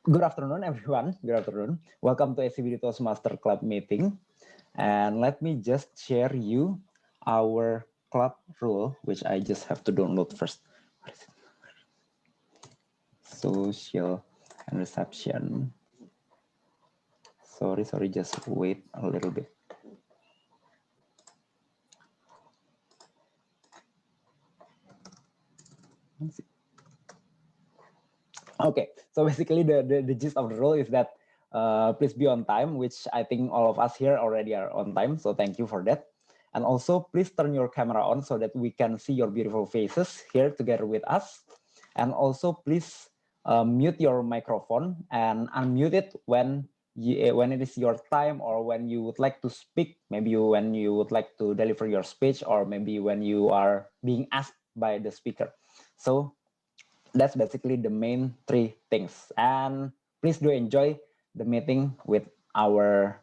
Good afternoon, everyone. Good afternoon. Welcome to SCBD Toastmasters Club meeting. And let me just share you our club rule, which I just have to download first. Social and reception. Sorry, just wait a little bit. Okay, so basically the gist of the rule is that please be on time, which I think all of us here already are on time. So thank you for that. And also please turn your camera on so that we can see your beautiful faces here together with us. And also please mute your microphone and unmute it when it is your time, or when you would like to speak, maybe when you would like to deliver your speech, or maybe when you are being asked by the speaker. So that's basically the main three things. And please do enjoy the meeting with our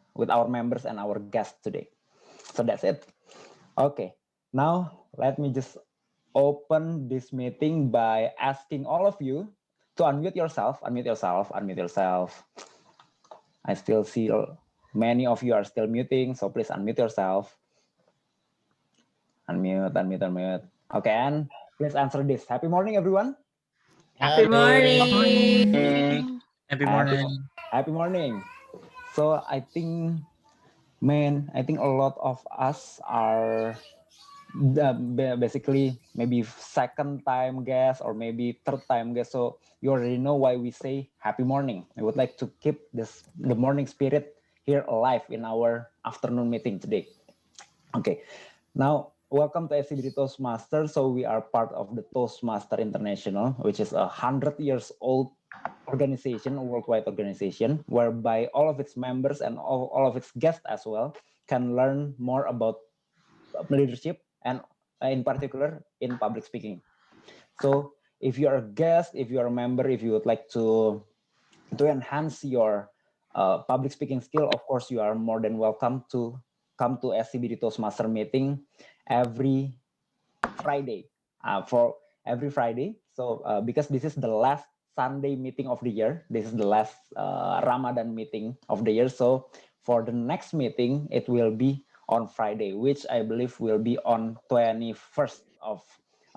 members and our guests today. So that's it. Okay, now let me just open this meeting by asking all of you to unmute yourself. I still see many of you are still muting, so please unmute yourself. Unmute. Okay, and please answer this. Happy morning, everyone. Happy morning. Happy morning. Happy morning. So I think a lot of us are basically maybe second time guest or maybe third time guest. So you already know why we say happy morning. I would like to keep the morning spirit here alive in our afternoon meeting today. Okay, now welcome to SCBD Toastmasters. So we are part of the Toastmaster International, which is 100 years old organization, a worldwide organization, whereby all of its members and all of its guests as well can learn more about leadership, and in particular in public speaking. So if you are a guest, if you are a member, if you would like to enhance your public speaking skill, of course you are more than welcome to come to SCBD Toastmaster meeting every Friday, for every Friday. So because this is the last Sunday meeting of the year, this is the last Ramadan meeting of the year. So for the next meeting, it will be on Friday, which I believe will be on 21st of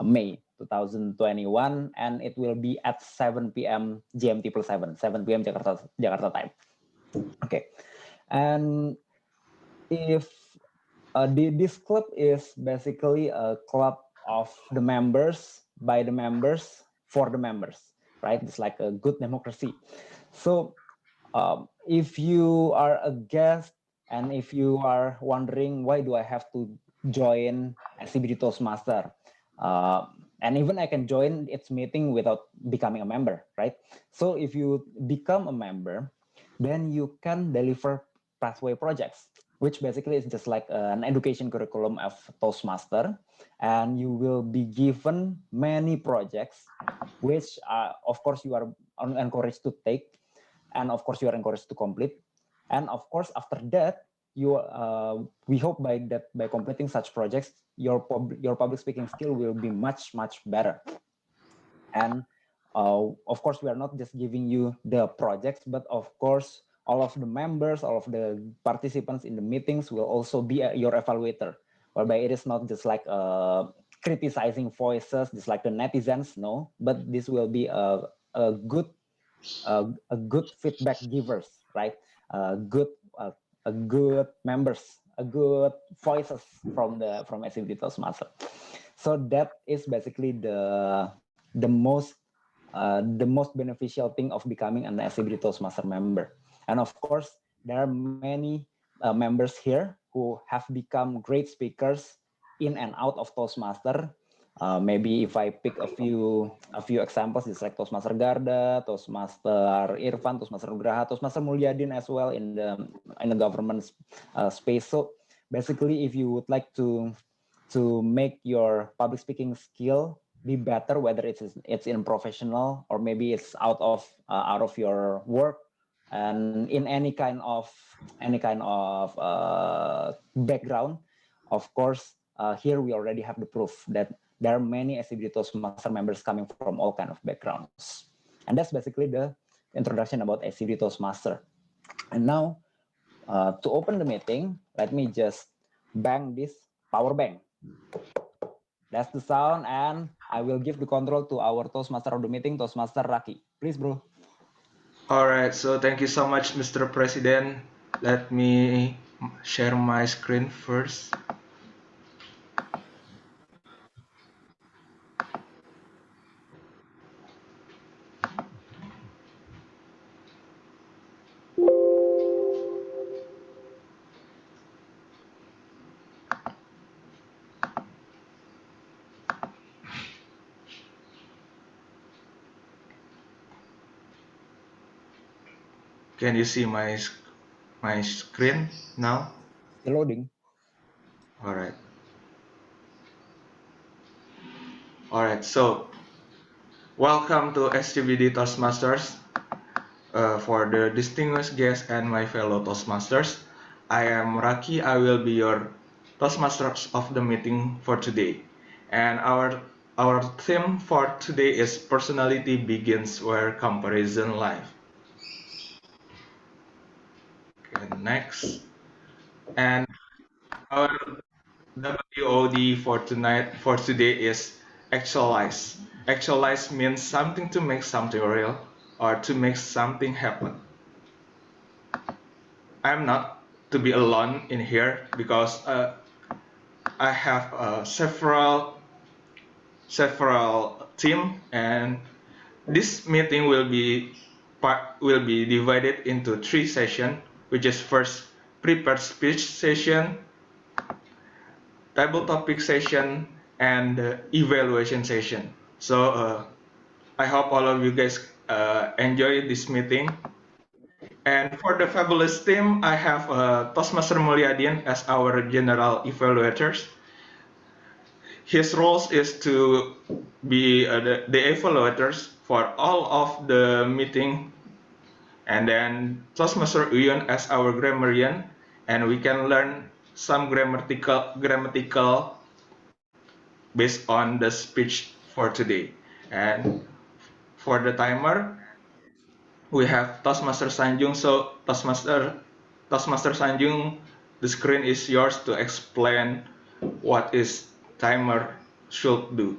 May 2021, and it will be at 7 p.m. GMT plus 7 p.m. Jakarta time. Okay, and if this club is basically a club of the members, by the members, for the members, right? It's like a good democracy. So if you are a guest and if you are wondering why do I have to join SCBD Toastmaster, and even I can join its meeting without becoming a member, right? So if you become a member, then you can deliver pathway projects, which basically is just like an education curriculum of Toastmaster, and you will be given many projects, which of course you are encouraged to take, and of course you are encouraged to complete. And of course after that, we hope by completing such projects, your public speaking skill will be much better. And of course we are not just giving you the projects, but of course all of the members, all of the participants in the meetings will also be your evaluator, whereby it is not just like criticizing voices just like the netizens, no, but this will be a good feedback givers, right? Good members, good voices from SCBD Toastmaster. So that is basically the most beneficial thing of becoming an SCBD Toastmaster member. And of course, there are many members here who have become great speakers in and out of Toastmaster. Maybe if I pick a few examples, it's like Toastmaster Garda, Toastmaster Irfan, Toastmaster Nugraha, Toastmaster Mulyadin as well in the government space. So basically, if you would like to make your public speaking skill be better, whether it's in professional or maybe it's out of your work, and in any kind of background, of course, here we already have the proof that there are many SCBD Toastmaster members coming from all kind of backgrounds, and that's basically the introduction about SCBD Toastmaster. And now, to open the meeting, let me just bang this power bang. That's the sound, and I will give the control to our Toastmaster of the meeting, Toastmaster Raki. Please, bro. All right, so thank you so much, Mr. President. Let me share my screen first. Can you see my screen now? Still loading. All right. All right, so welcome to SCBD Toastmasters. For the distinguished guests and my fellow Toastmasters, I am Raki. I will be your Toastmasters of the meeting for today. And our theme for today is personality begins where comparison lives. Okay, next. And our WOD for today is actualize. Actualize means something to make something real or to make something happen. I'm not to be alone in here because I have several team, and this meeting will be divided into 3 sessions, which is first prepared speech session, table topic session, and evaluation session. So I hope all of you guys enjoy this meeting. And for the fabulous team, I have Toastmaster Mulyadin as our general evaluators. His role is to be the evaluators for all of the meeting, and then Toastmaster Uyun as our grammarian, and we can learn some grammatical based on the speech for today. And for the timer, we have Toastmaster Sanjung. So Toastmaster Sanjung, the screen is yours to explain what is timer should do.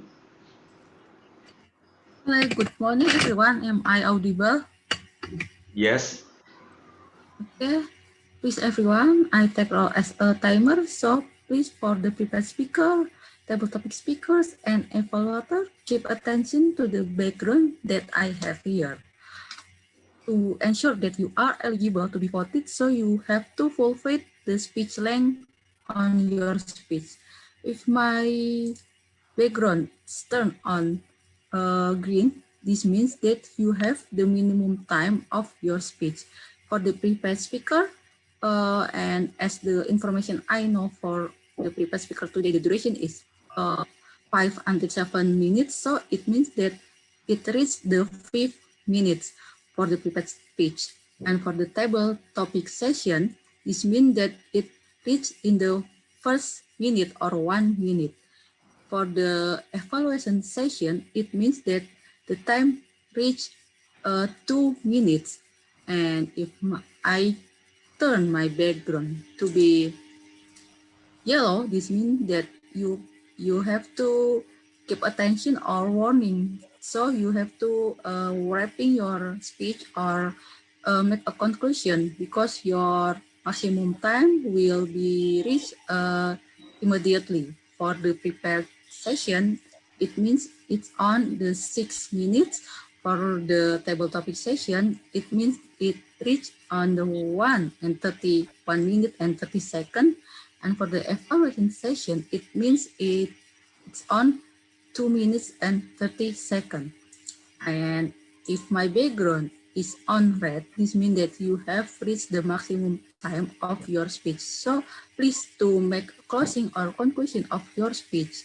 Hi, good morning, everyone. Am I audible? Yes. Okay. Please, everyone, I take role as a timer. So please, for the prepared speaker, table topic speakers, and evaluator, keep attention to the background that I have here. To ensure that you are eligible to be voted, so you have to fulfill the speech length on your speech. If my background is turned on green, this means that you have the minimum time of your speech. For the prepared speaker, and as the information I know for the prepared speaker today, the duration is 5 until 7 minutes. So it means that it reached the 5 minutes for the prepared speech. And for the table topic session, this means that it reached in the first minute or 1 minute. For the evaluation session, it means that the time reached 2 minutes. And if I turn my background to be yellow, this means that you have to keep attention or warning. So you have to wrapping your speech or make a conclusion, because your maximum time will be reached immediately. For the prepared session, it means it's on the 6 minutes. For the table topic session, it means it reached on the 1 minute and 30 seconds. And for the evaluation session, it means it's on 2 minutes and 30 seconds. And if my background is on red, this means that you have reached the maximum time of your speech. So please to make closing or conclusion of your speech,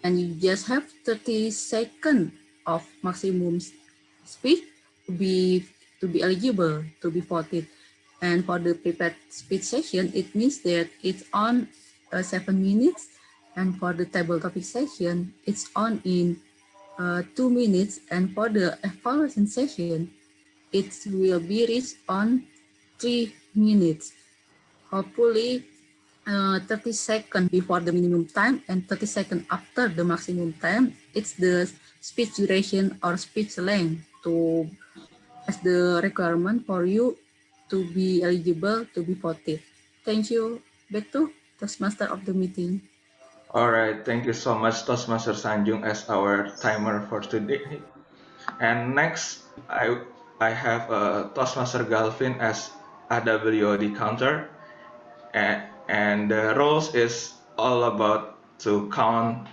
and you just have 30 seconds of maximum speech to be eligible to be voted. And for the prepared speech session, it means that it's on 7 minutes. And for the table topic session, it's on in 2 minutes. And for the evaluation session, It will be reached on 3 minutes. Hopefully, 30 seconds before the minimum time and 30 seconds after the maximum time. It's the speech duration or speech length to as the requirement for you to be eligible to be voted. Thank you. Back to Toastmaster of the meeting. All right, thank you so much, Toastmaster Sanjung, as our timer for today. And next, I have Toastmaster Galvin as AWOD counter, and the rules is all about to count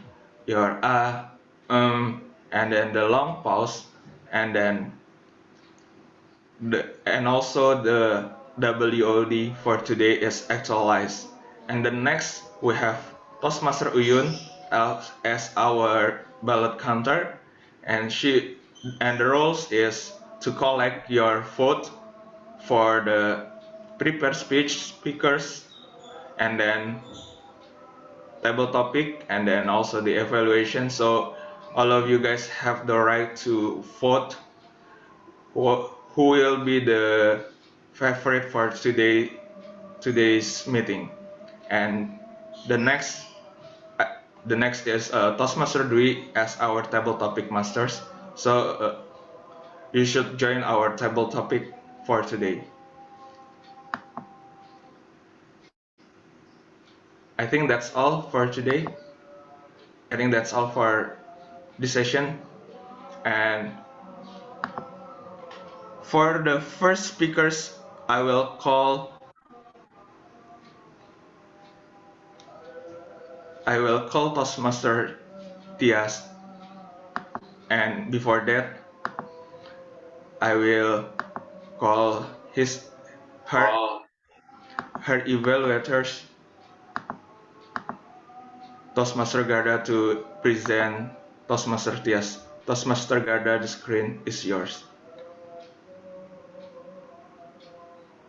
your and then the long pause, and then and also the WOD for today is actualized. And the next we have Toastmaster Uyun as our ballot counter, and the rules is to collect your vote for the prepared speech speakers, and then table topic, and then also the evaluation. So all of you guys have the right to vote who will be the favorite for today's meeting. And the next is Toastmaster Dwi as our table topic masters. So you should join our table topic for today. I think that's all for today. I think that's all for this session. And for the first speakers, I will call Toastmaster Tyas, and before that, I will call her evaluators, Toastmaster Garda, to present Toastmaster Tyas. Toastmaster Garda, the screen is yours.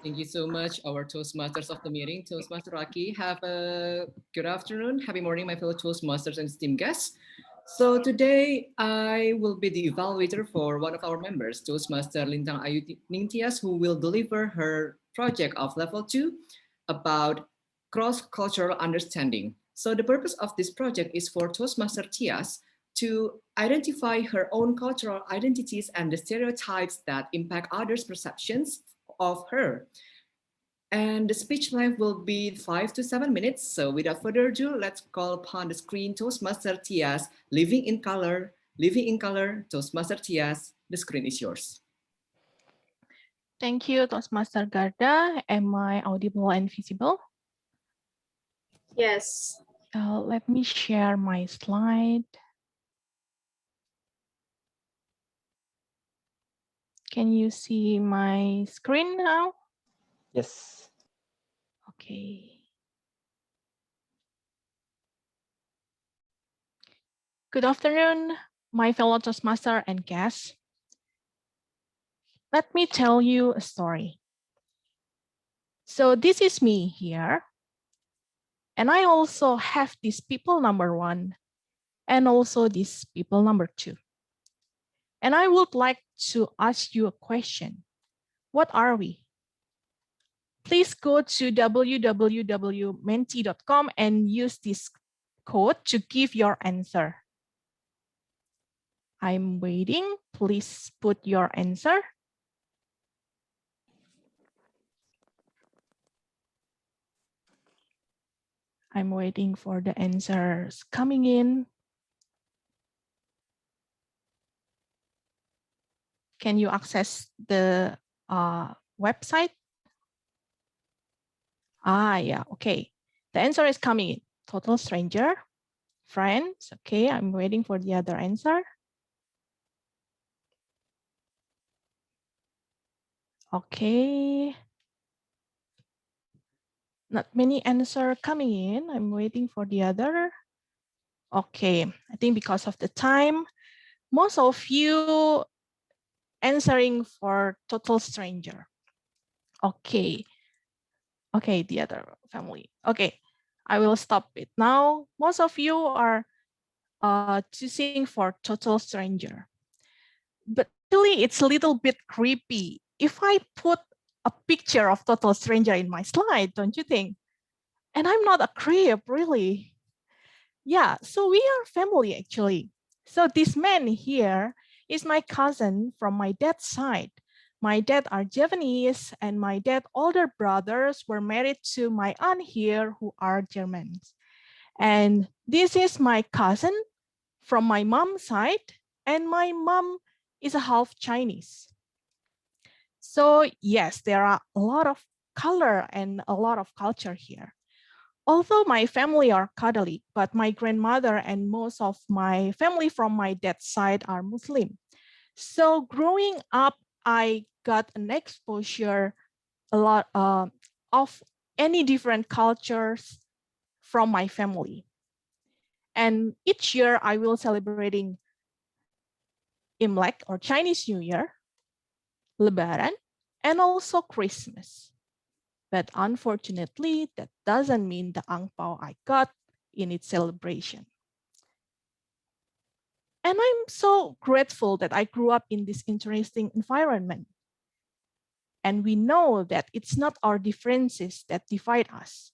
Thank you so much, our Toastmasters of the meeting. Toastmaster Raki, have a good afternoon. Happy morning, my fellow Toastmasters and esteemed guests. So today I will be the evaluator for one of our members, Toastmaster Lintang Ayu Ningtyas, who will deliver her project of level 2 about cross-cultural understanding. So the purpose of this project is for Toastmaster Tyas to identify her own cultural identities and the stereotypes that impact others' perceptions of her. And the speech length will be 5 to 7 minutes. So without further ado, let's call upon the screen Toastmaster Tyas, Living in Color, Toastmaster Tyas, the screen is yours. Thank you, Toastmaster Garda. Am I audible and visible? Yes. Let me share my slide. Can you see my screen now? Yes. Okay. Good afternoon, my fellow Toastmaster and guests. Let me tell you a story. So this is me here. And I also have this people number 1 and also this people number 2. And I would like to ask you a question. What are we? Please go to www.menti.com and use this code to give your answer. I'm waiting. Please put your answer. I'm waiting for the answers coming in. Can you access the website? Yeah, okay. The answer is coming in. Total stranger, friends. Okay, I'm waiting for the other answer. Okay. Not many answers coming in. I'm waiting for the other. Okay, I think because of the time, most of you answering for total stranger. Okay. Okay, the other family. Okay, I will stop it now. Most of you are choosing for total stranger. But Actually, it's a little bit creepy if I put a picture of total stranger in my slide, don't you think? And I'm not a creep, really. Yeah, so we are family actually. So this man here is my cousin from my dad's side. My dad are Japanese and my dad older brothers were married to my aunt here who are Germans. And this is my cousin from my mom's side and my mom is a half Chinese. So yes, there are a lot of color and a lot of culture here. Although my family are Catholic, but my grandmother and most of my family from my dad's side are Muslim. So growing up, I got an exposure a lot of any different cultures from my family. And each year I will celebrating Imlek or Chinese New Year, Lebaran, and also Christmas. But unfortunately, that doesn't mean the ang pao I got in its celebration. And I'm so grateful that I grew up in this interesting environment. And we know that it's not our differences that divide us.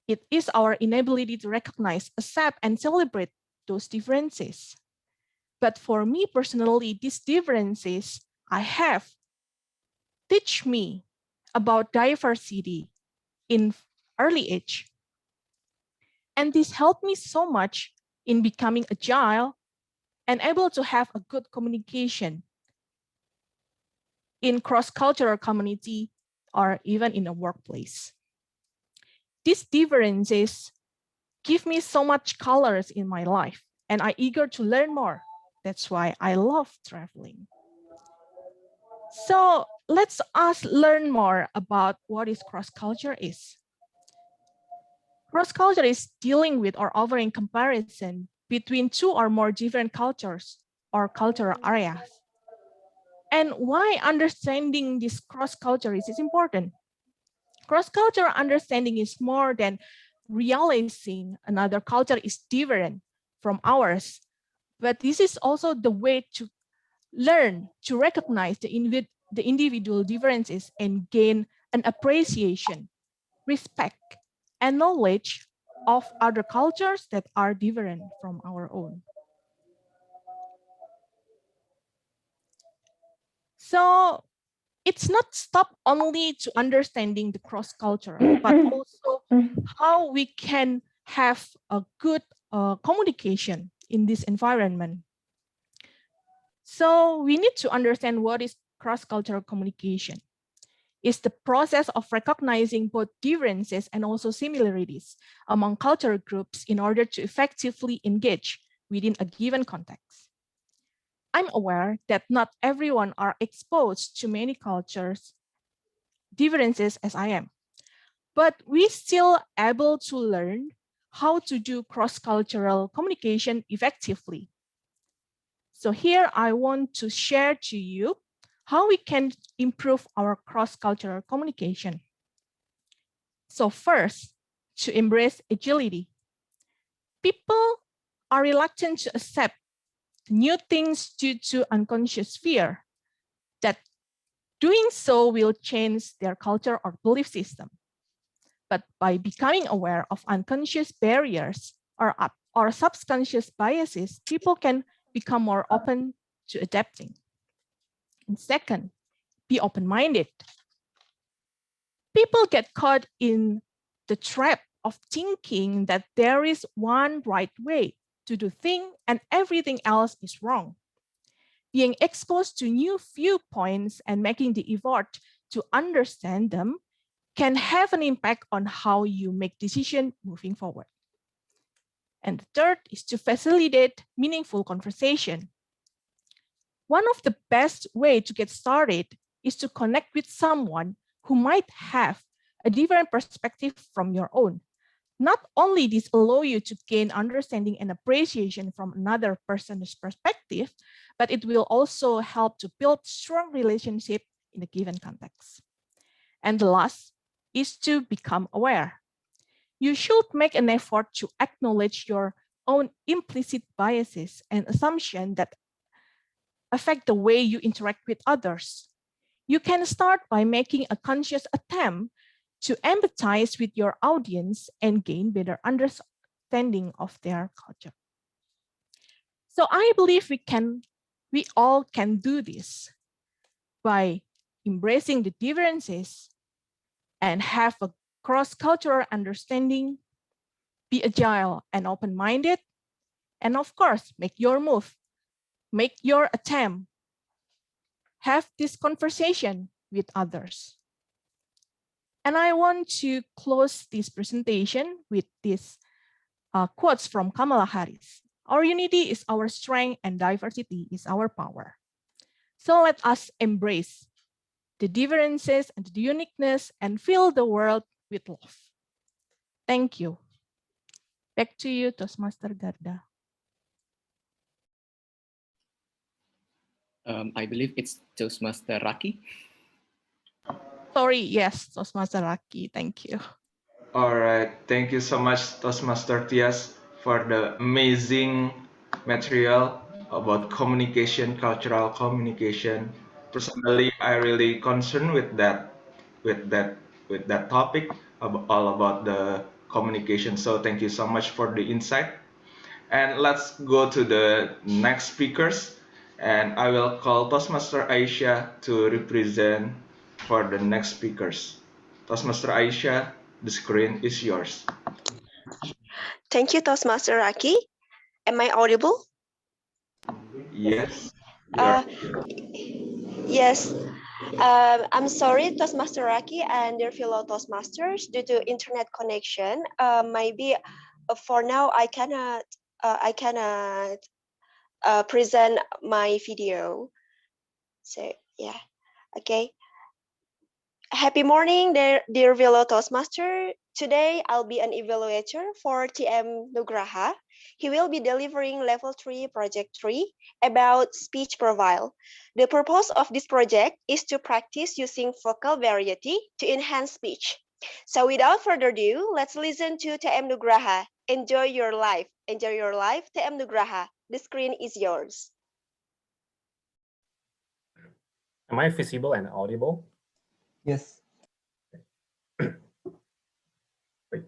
It is our inability to recognize, accept, and celebrate those differences. But for me personally, these differences I have teach me about diversity in early age. And this helped me so much in becoming agile and able to have a good communication in cross-cultural community or even in a workplace. These differences give me so much colors in my life and I'm eager to learn more. That's why I love traveling. So let's us learn more about what is cross-culture is. Cross-culture is dealing with or offering comparison between two or more different cultures or cultural areas. And why understanding this cross-culture is important? Cross-cultural understanding is more than realizing another culture is different from ours, but this is also the way to learn to recognize the individual differences and gain an appreciation, respect, and knowledge of other cultures that are different from our own. So it's not stop only to understanding the cross-cultural, but also how we can have a good communication in this environment. So we need to understand what is cross-cultural communication. It's the process of recognizing both differences and also similarities among cultural groups in order to effectively engage within a given context. I'm aware that not everyone are exposed to many cultures differences as I am, but we still able to learn how to do cross-cultural communication effectively. So here I want to share to you how we can improve our cross-cultural communication. So first, to embrace agility. People are reluctant to accept new things due to unconscious fear that doing so will change their culture or belief system. But by becoming aware of unconscious barriers or subconscious biases, people can become more open to adapting. And second, be open-minded. People get caught in the trap of thinking that there is one right way to do things and everything else is wrong. Being exposed to new viewpoints and making the effort to understand them can have an impact on how you make decisions moving forward. And the third is to facilitate meaningful conversation. One of the best ways to get started is to connect with someone who might have a different perspective from your own. Not only this allow you to gain understanding and appreciation from another person's perspective, but it will also help to build strong relationship in a given context. And the last is to become aware. You should make an effort to acknowledge your own implicit biases and assumptions that affect the way you interact with others. You can start by making a conscious attempt to empathize with your audience and gain better understanding of their culture. So I believe we all can do this by embracing the differences and have a cross-cultural understanding, be agile and open-minded, and of course, make your move, make your attempt, have this conversation with others. And I want to close this presentation with these quotes from Kamala Harris. Our unity is our strength and diversity is our power. So let us embrace the differences and the uniqueness and fill the world with love. Thank you. Back to you, Toastmaster Garda. I believe it's Toastmaster Raki. Sorry, yes, Toastmaster Raki, thank you. All right, thank you so much, Toastmaster Tyas, for the amazing material about communication, cultural communication. Personally, I really concerned with that topic, all about the communication. So thank you so much for the insight. And let's go to the next speakers. And I will call Toastmaster Aisha to represent for the next speakers. Toastmaster Aisha, the screen is yours. Thank you, Toastmaster Raki. Am I audible? Yes. Yes. I'm sorry, Toastmaster Raki and dear fellow Toastmasters, due to internet connection, maybe for now I cannot present my video. So yeah, okay. Happy morning, dear fellow Toastmaster. Today I'll be an evaluator for TM Nugraha. He will be delivering level 3 project 3 about speech profile. The purpose of this project is to practice using vocal variety to enhance speech. So without further ado, let's listen to TM Nugraha. Enjoy your life. Enjoy your life, TM Nugraha. The screen is yours. Am I visible and audible? Yes. Wait.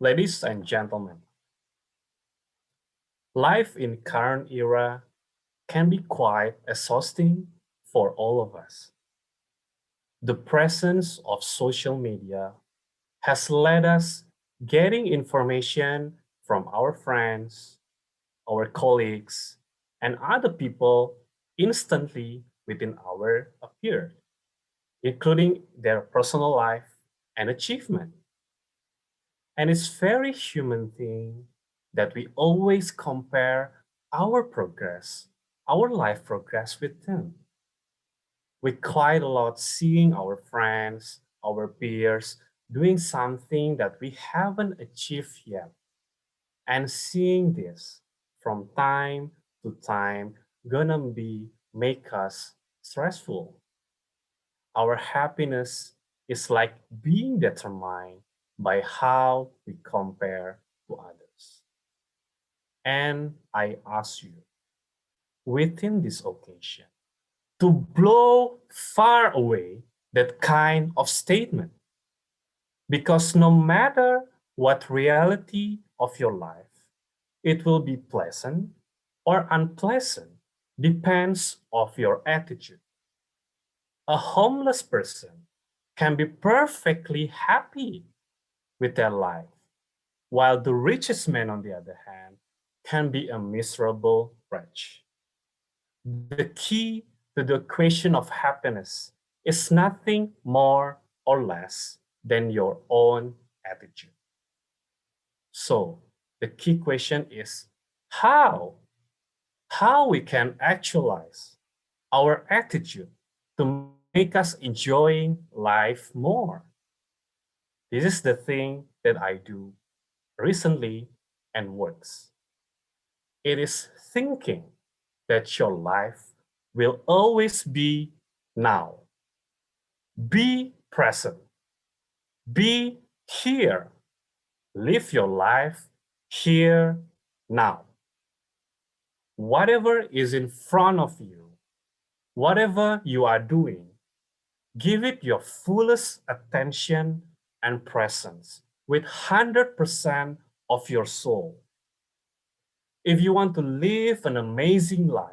Ladies and gentlemen, life in current era can be quite exhausting for all of us. The presence of social media has led us getting information from our friends, our colleagues, and other people instantly within our appear, including their personal life and achievement. And it's very human thing that we always compare our progress, our life progress with them. We quite a lot seeing our friends, our peers doing something that we haven't achieved yet. And seeing this from time to time gonna be make us stressful. Our happiness is like being determined by how we compare to others. And I ask you, within this occasion, to blow far away that kind of statement. Because no matter what reality of your life, it will be pleasant or unpleasant, depends of your attitude. A homeless person can be perfectly happy with their life, while the richest man, on the other hand, can be a miserable wretch. The key to the equation of happiness is nothing more or less than your own attitude. So the key question is how we can actualize our attitude to make us enjoying life more. This is the thing that I do recently and works. It is thinking that your life will always be now. Be present. Be here. Live your life here, now. Whatever is in front of you, whatever you are doing, give it your fullest attention and presence with 100% of your soul. If you want to live an amazing life,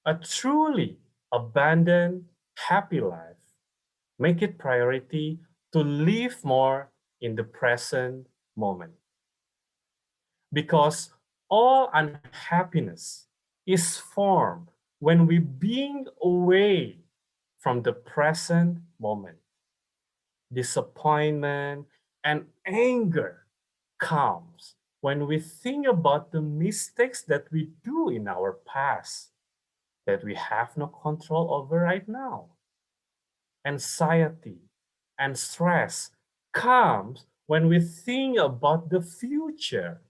a truly abundant, happy life, make it priority to live more in the present moment. Because all unhappiness is formed when we being away from the present moment. Disappointment and anger comes when we think about the mistakes that we do in our past that we have no control over right now. Anxiety and stress comes when we think about the future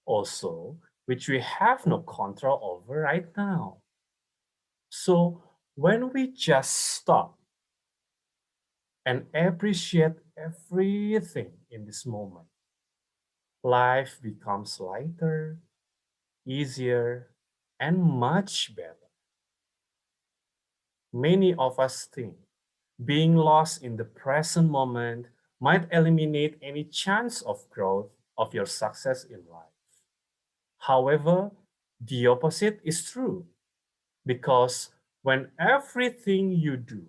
also, which we have no control over right now. So when we just stop and appreciate everything in this moment, life becomes lighter, easier, and much better. Many of us think being lost in the present moment might eliminate any chance of growth of your success in life. However, the opposite is true, because when everything you do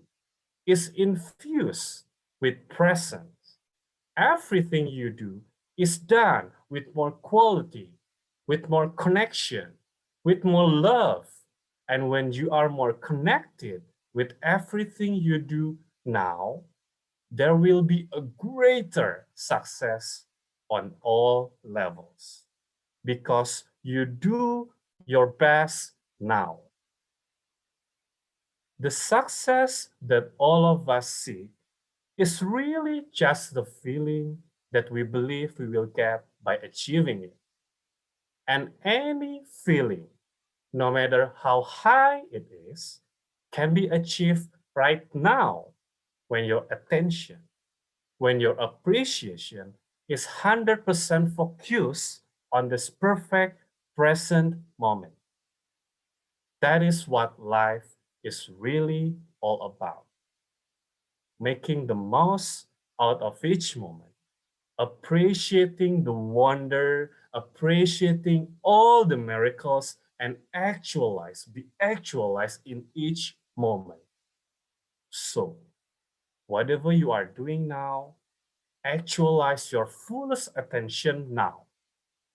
is infused with presence, everything you do is done with more quality, with more connection, with more love. And when you are more connected with everything you do now, there will be a greater success on all levels because you do your best now. The success that all of us seek is really just the feeling that we believe we will get by achieving it. And any feeling, no matter how high it is, can be achieved right now when your attention, when your appreciation is 100% focused on this perfect present moment. That is what life is really all about. Making the most out of each moment, appreciating the wonder, appreciating all the miracles, and be actualized in each moment. So, whatever you are doing now, actualize your fullest attention now.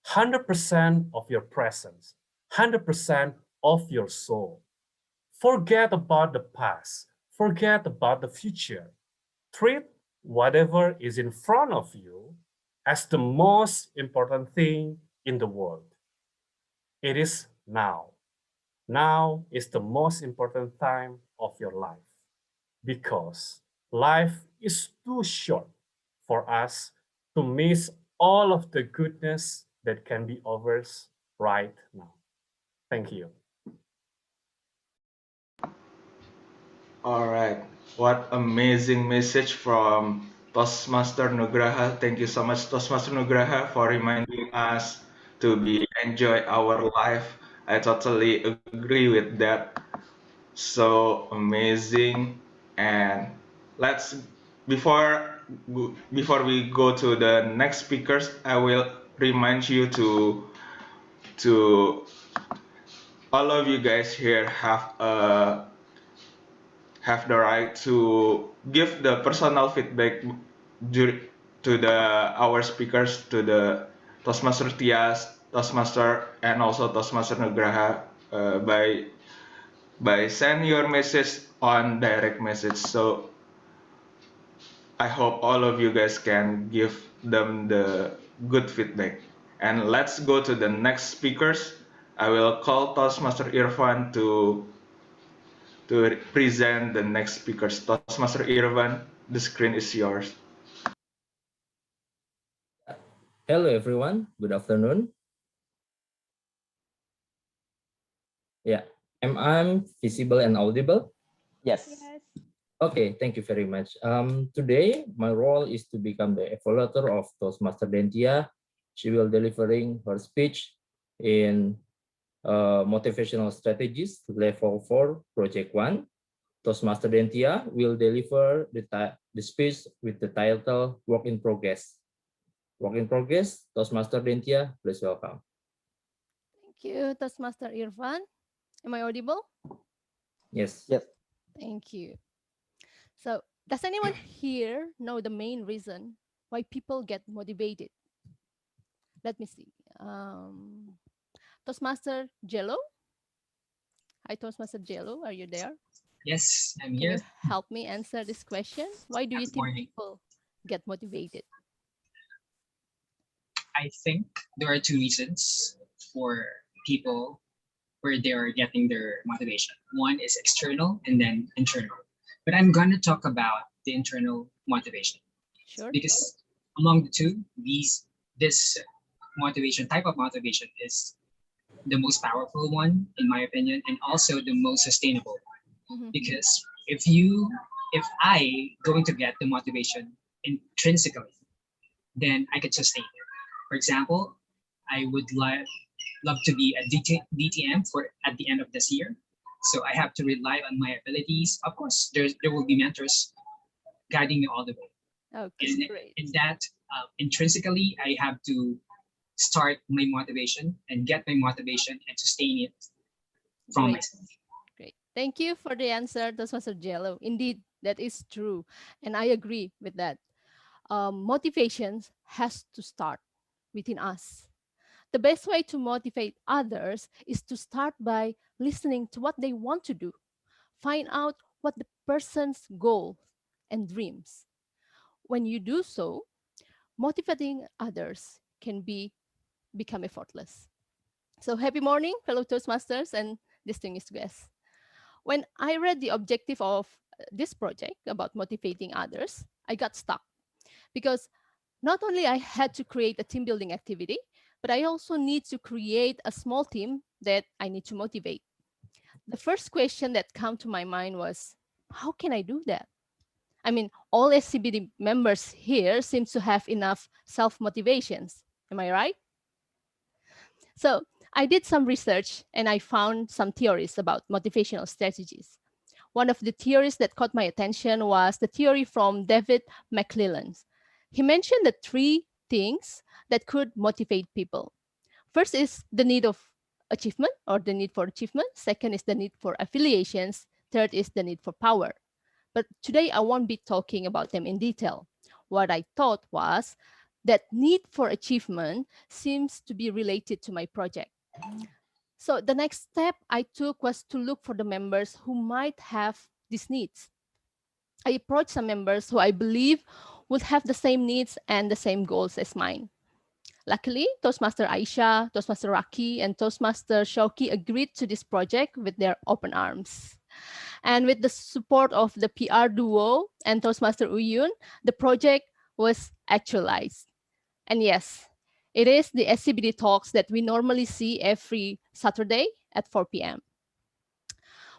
100% of your presence, 100% of your soul. Forget about the past, forget about the future. Treat whatever is in front of you as the most important thing in the world. It is now. Now is the most important time of your life because life is too short for us to miss all of the goodness that can be ours right now. Thank you. All right. What amazing message from Toastmaster Nugraha. Thank you so much, Toastmaster Nugraha, for reminding us to be enjoy our life. I totally agree with that. So amazing. And let's before before we go to the next speakers, I will remind you to all of you guys here have the right to give the personal feedback to our speakers, to the Toastmaster Tyas, Toastmaster, and also Toastmaster Nugraha by send your message on direct message. So I hope all of you guys can give them the good feedback. And let's go to the next speakers. I will call Toastmaster Irfan to present the next speakers. Toastmaster Irfan, the screen is yours. Hello everyone, good afternoon. Yeah, am I visible and audible? Yes. Okay, thank you very much. Today, my role is to become the evaluator of Toastmaster Dentia She will delivering her speech in motivational strategies level 4 project 1. Toastmaster Dentia will deliver the speech with the title Work in Progress. Work in Progress, Toastmaster Dentia, please welcome. Thank you, Toastmaster Irfan. Am I audible? Yes. Yes. Thank you. So, does anyone here know the main reason why people get motivated? Let me see. Toastmaster Jello? Hi, Toastmaster Jello, are you there? Yes, I'm Can here. you help me answer this question? Why do you Good think morning. people get motivated? I think there are two reasons for people where they are getting their motivation. One is external and then internal. But I'm going to talk about the internal motivation Sure. because among the two, this motivation type of motivation is the most powerful one in my opinion, and also the most sustainable one. Because if I going to get the motivation intrinsically, then I could sustain it. For example, I would love to be a DTM for at the end of this year. So I have to rely on my abilities. Of course, there will be mentors guiding me all the way. Okay, great. In that, intrinsically, I have to start my motivation and get my motivation and sustain it from myself. Great. Thank you for the answer, Toastmaster Jello. Indeed, that is true. And I agree with that. Motivation has to start within us. The best way to motivate others is to start by listening to what they want to do. Find out what the person's goals and dreams. When you do so, motivating others can become effortless. So happy morning, fellow Toastmasters and distinguished guests. When I read the objective of this project about motivating others, I got stuck because not only I had to create a team building activity, but I also need to create a small team that I need to motivate. The first question that came to my mind was, how can I do that? I mean, all SCBD members here seem to have enough self-motivations. Am I right? So I did some research and I found some theories about motivational strategies. One of the theories that caught my attention was the theory from David McClellan. He mentioned the three things that could motivate people. First is the need of achievement or the need for achievement. Second is the need for affiliations. Third is the need for power. But today I won't be talking about them in detail. What I thought was that need for achievement seems to be related to my project. So the next step I took was to look for the members who might have these needs. I approached some members who I believe would have the same needs and the same goals as mine. Luckily, Toastmaster Aisha, Toastmaster Raki, and Toastmaster Shauki agreed to this project with their open arms. And with the support of the PR duo and Toastmaster Uyun, the project was actualized. And yes, it is the SCBD talks that we normally see every Saturday at 4 p.m.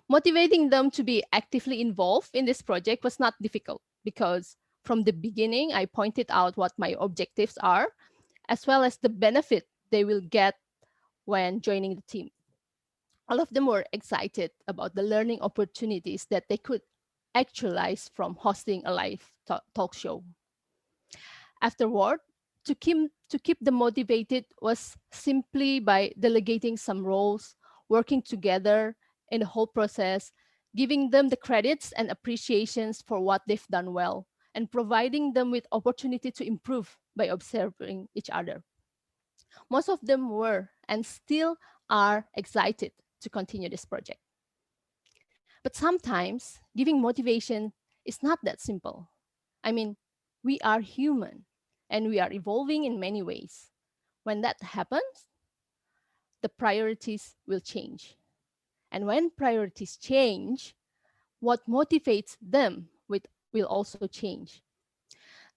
Motivating them to be actively involved in this project was not difficult because from the beginning, I pointed out what my objectives are, as well as the benefit they will get when joining the team. All of them were excited about the learning opportunities that they could actualize from hosting a live talk show. Afterward, to keep them motivated was simply by delegating some roles, working together in the whole process, giving them the credits and appreciations for what they've done well, and providing them with opportunity to improve by observing each other. Most of them were and still are excited to continue this project. But sometimes giving motivation is not that simple. I mean, we are human and we are evolving in many ways. When that happens, the priorities will change. And when priorities change, what motivates them will also change.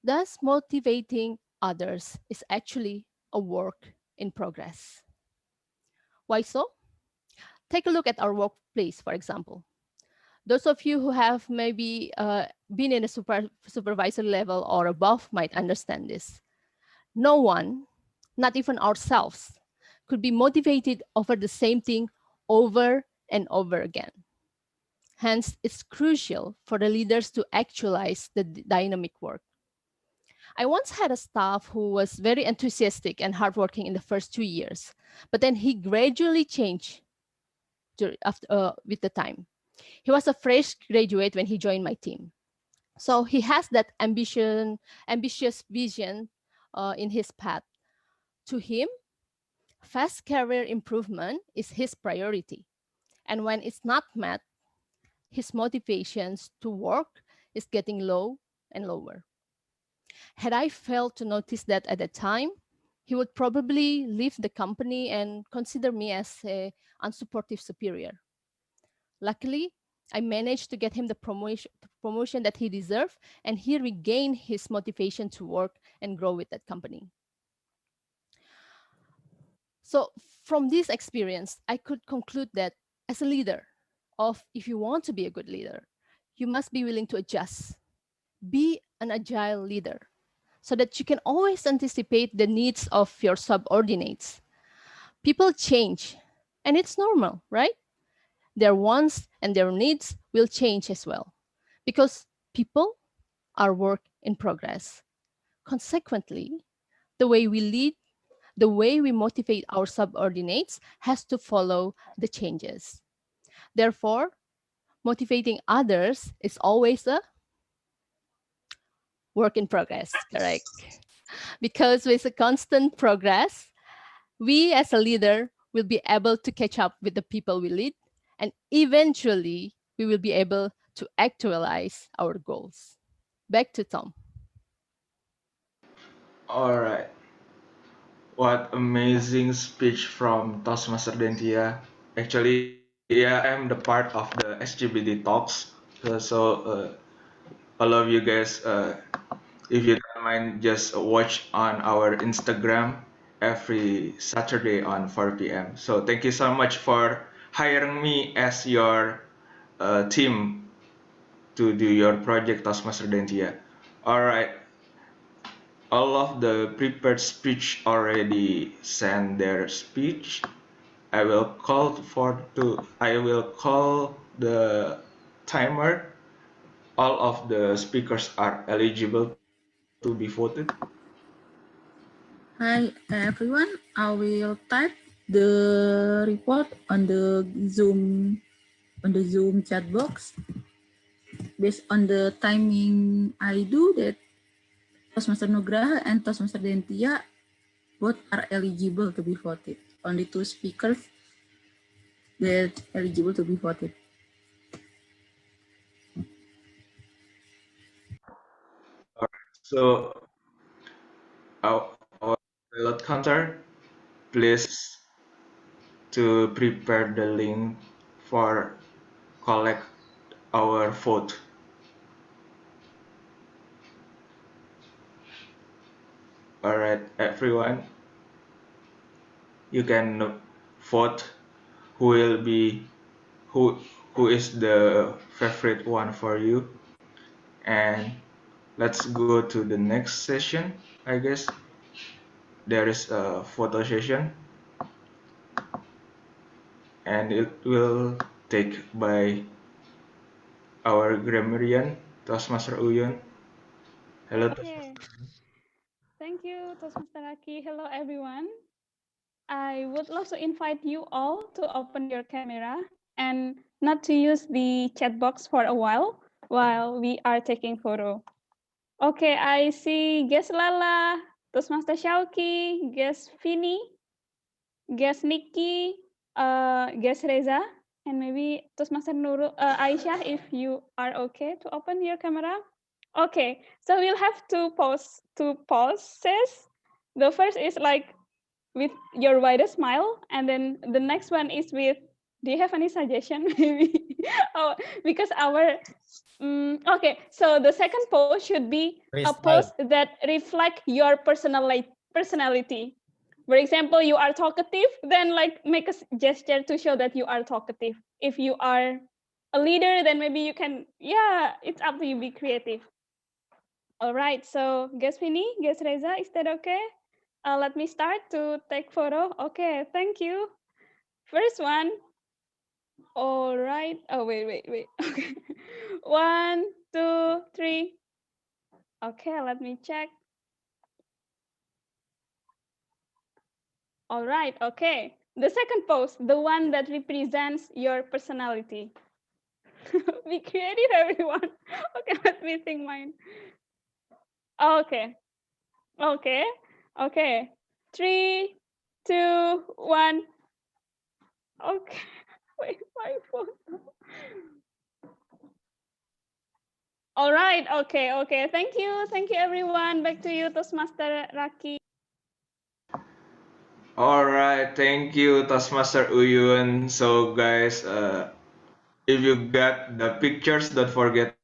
Thus, motivating others is actually a work in progress. Why so? Take a look at our workplace, for example. Those of you who have maybe been in a supervisor level or above might understand this. No one not even ourselves, could be motivated over the same thing over and over again. Hence, it's crucial for the leaders to actualize the dynamic work. I once had a staff who was very enthusiastic and hardworking in the first 2 years, but then he gradually changed with the time. He was a fresh graduate when he joined my team. So he has that ambitious vision in his path. To him, fast career improvement is his priority. And when it's not met, his motivations to work is getting low and lower. Had I failed to notice that at the time, he would probably leave the company and consider me as an unsupportive superior. Luckily, I managed to get him the promotion that he deserved, and he regained his motivation to work and grow with that company. So from this experience, I could conclude that as a leader, if you want to be a good leader, you must be willing to adjust. Be an agile leader so that you can always anticipate the needs of your subordinates. People change, and it's normal, right? Their wants and their needs will change as well, because people are work in progress. Consequently, the way we lead, the way we motivate our subordinates has to follow the changes. Therefore, motivating others is always a work in progress, correct? Because with a constant progress, we as a leader will be able to catch up with the people we lead, and eventually we will be able to actualize our goals. Back to Tom. All right. What amazing speech from Toastmaster Dentia. Actually, yeah, I'm the part of the SCBD Talks. All of you guys, if you don't mind, just watch on our Instagram every Saturday on 4 p.m. So thank you so much for hiring me as your team to do your project, Toastmaster Dentia. All right, all of the prepared speech already sent their speech. I will call the timer. All of the speakers are eligible to be voted. Hi everyone, I will type the report on the Zoom chat box. Based on the timing I do that, Toastmaster Nugraha and Toastmaster Dentia both are eligible to be voted. Only 2 speakers that eligible to be voted. All right, so our pilot counter, please to prepare the link for collect our vote. All right, everyone, you can vote who will be who who is the favorite one for you, and let's go to the next session. I guess there is a photo session, and it will take by our grammarian Toastmaster Uyun. Hello. Okay. Thank you, Toastmaster Aki. Hello, everyone. I would love to invite you all to open your camera and not to use the chat box for a while we are taking photo. Okay, I see guest Lala, Toastmaster Shauki, guest Fini, guest Nikki, guest Reza, and maybe Toastmaster Aisyah, if you are okay to open your camera. Okay, so we'll have two poses. The first is like with your widest smile, and then the next one is with, do you have any suggestion maybe? Oh, because our okay, so the second pose should be a pose that reflect your personality. For example, you are talkative, then like make a gesture to show that you are talkative. If you are a leader, then maybe you can, yeah, it's up to you, be creative. All right, so guess Winnie, guess Reza, is that okay? Let me start to take photo. Okay, thank you. First one. All right. Oh, wait. Okay. 1, 2, 3. Okay, let me check. All right, okay. The second pose, the one that represents your personality. Be creative, everyone. Okay, let me think mine. Okay. 3, 2, 1. Okay. Wait, my phone. All right, okay. Thank you, everyone. Back to you, Toastmaster Raki. All right, thank you, Toastmaster Uyun. So, guys, if you got the pictures, don't forget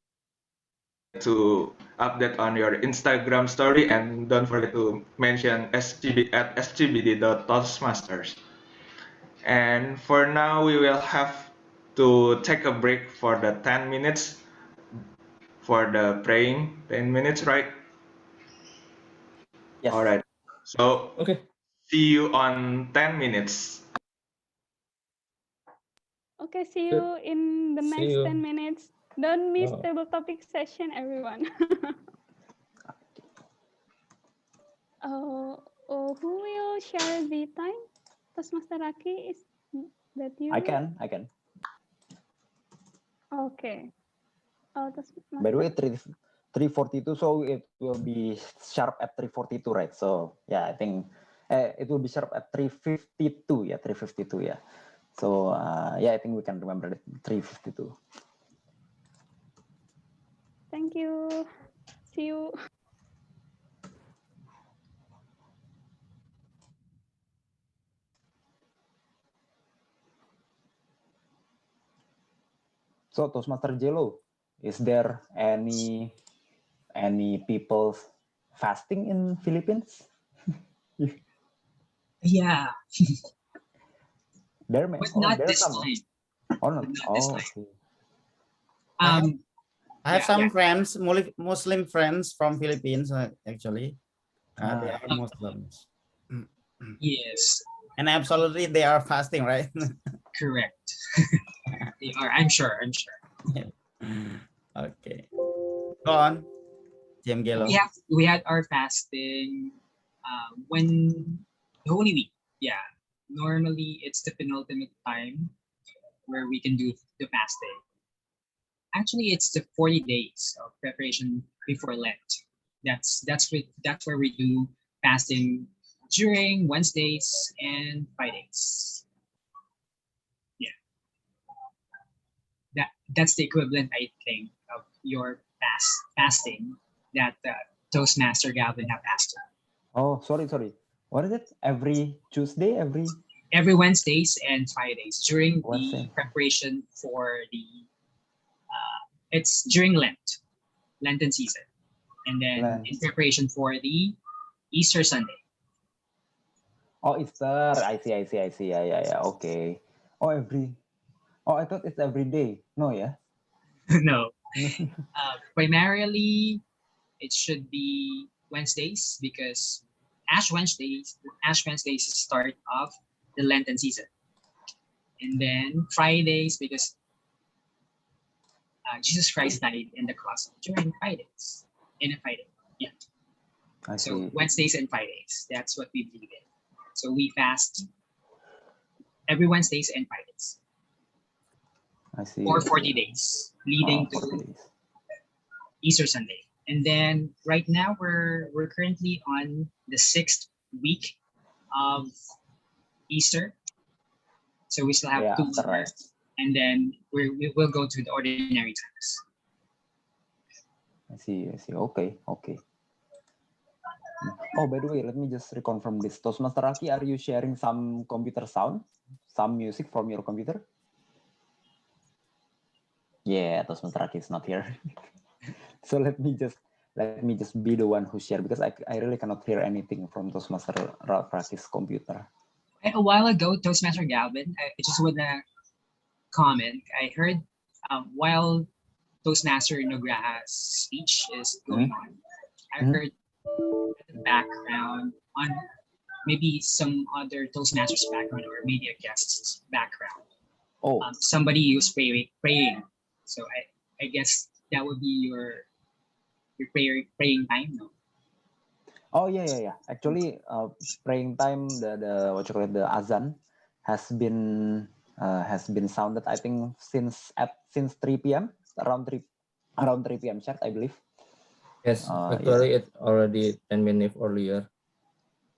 to update on your Instagram story and don't forget to mention scbd.toastmasters. And for now, we will have to take a break for the 10 minutes for the praying. 10 minutes, right? Yes. All right. So, Okay. see you on 10 minutes. Okay, see you in the See next you. 10 minutes. Don't miss Oh. table topic session, everyone. Who will share the time? Toastmaster Raki, is that you? I can. Okay. By the way, 3:42, so it will be sharp at 3:42, right? So yeah, I think it will be sharp at 3:52. Yeah, 3:52. Yeah. So yeah, I think we can remember it. 3:52. Thank you. See you. So Toastmaster Jello, is there any people fasting in Philippines? Yeah. There may, but not there this some. time. Oh no. But not this time. Okay. I have some friends, Muslim friends from Philippines, actually. They are Muslims. Yes. And absolutely, they are fasting, right? Correct. They are. I'm sure. Okay. Go on, Jim Gelo. We had our fasting when the Holy Week. Yeah. Normally, it's the penultimate time where we can do the fasting. Actually, it's the 40 days of preparation before Lent. That's where we do fasting during Wednesdays and Fridays. Yeah, that's the equivalent, I think, of your fasting that Toastmaster Galvin have asked. Oh, sorry. What is it? Every Tuesday, every Wednesdays and Fridays during Wednesday. the preparation for the it's during Lenten season, and then in preparation for the Easter Sunday. Oh, Easter. I see. Yeah. Okay. Oh, I thought it's every day. No, yeah. No. Primarily, it should be Wednesdays because Ash Wednesdays is the start of the Lenten season, and then Fridays because Jesus Christ died in the cross during Fridays. In a Friday, yeah. So Wednesdays and Fridays. That's what we believe in. So we fast every Wednesdays and Fridays. I see. For 40 days, leading to Easter Sunday. And then right now we're currently on the 6th week of Easter. So we still have 2 weeks, and then we will go to the ordinary times. I see. Okay. Oh, by the way, let me just reconfirm this. Toastmaster Raki, are you sharing some computer sound, some music from your computer? Yeah, Toastmaster Raki is not here. So let me just be the one who share because I really cannot hear anything from Toastmaster Raki's computer. A while ago, Toastmaster Galvin, I just want to comment. I heard while Toastmaster Nugraha's speech is going on, I heard the background on maybe some other Toastmasters background or maybe a guest's background. Oh, Somebody who's praying. So I guess that would be your praying time. No? oh yeah. Actually, praying time, the what you call it, the azan has been sounded, I think, since 3 p.m. around 3 p.m. Chat, I believe. Yes, actually, it already 10 minutes earlier.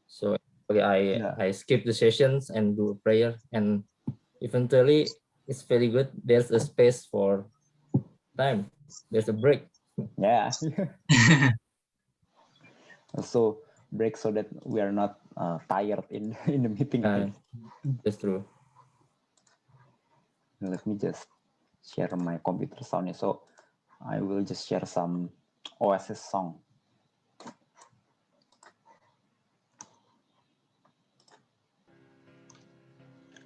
So I skip the sessions and do a prayer, and eventually it's very good. There's a space for time. There's a break. Yeah. So break so that we are not tired in the meeting. That's true. Let me just share my computer sound. So I will just share some Oasis song.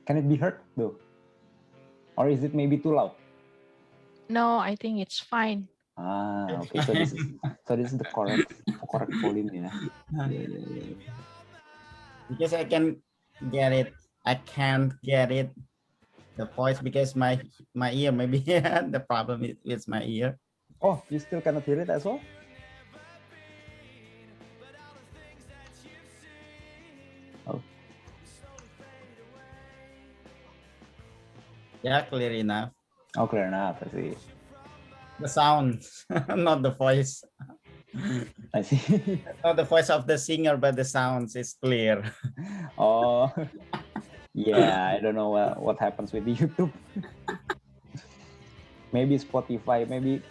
Can it be heard though? Or is it maybe too loud? No, I think it's fine. Okay. So this is the correct volume, yeah. Because I can get it. I can't get it. The voice because my ear, maybe the problem is my ear. Oh, you still cannot hear it as well? Oh. Yeah, clear enough. Oh, clear enough. I see. The sound, not the voice. I see. Not the voice of the singer, but the sounds is clear. Oh, yeah. I don't know what happens with YouTube. Maybe Spotify, maybe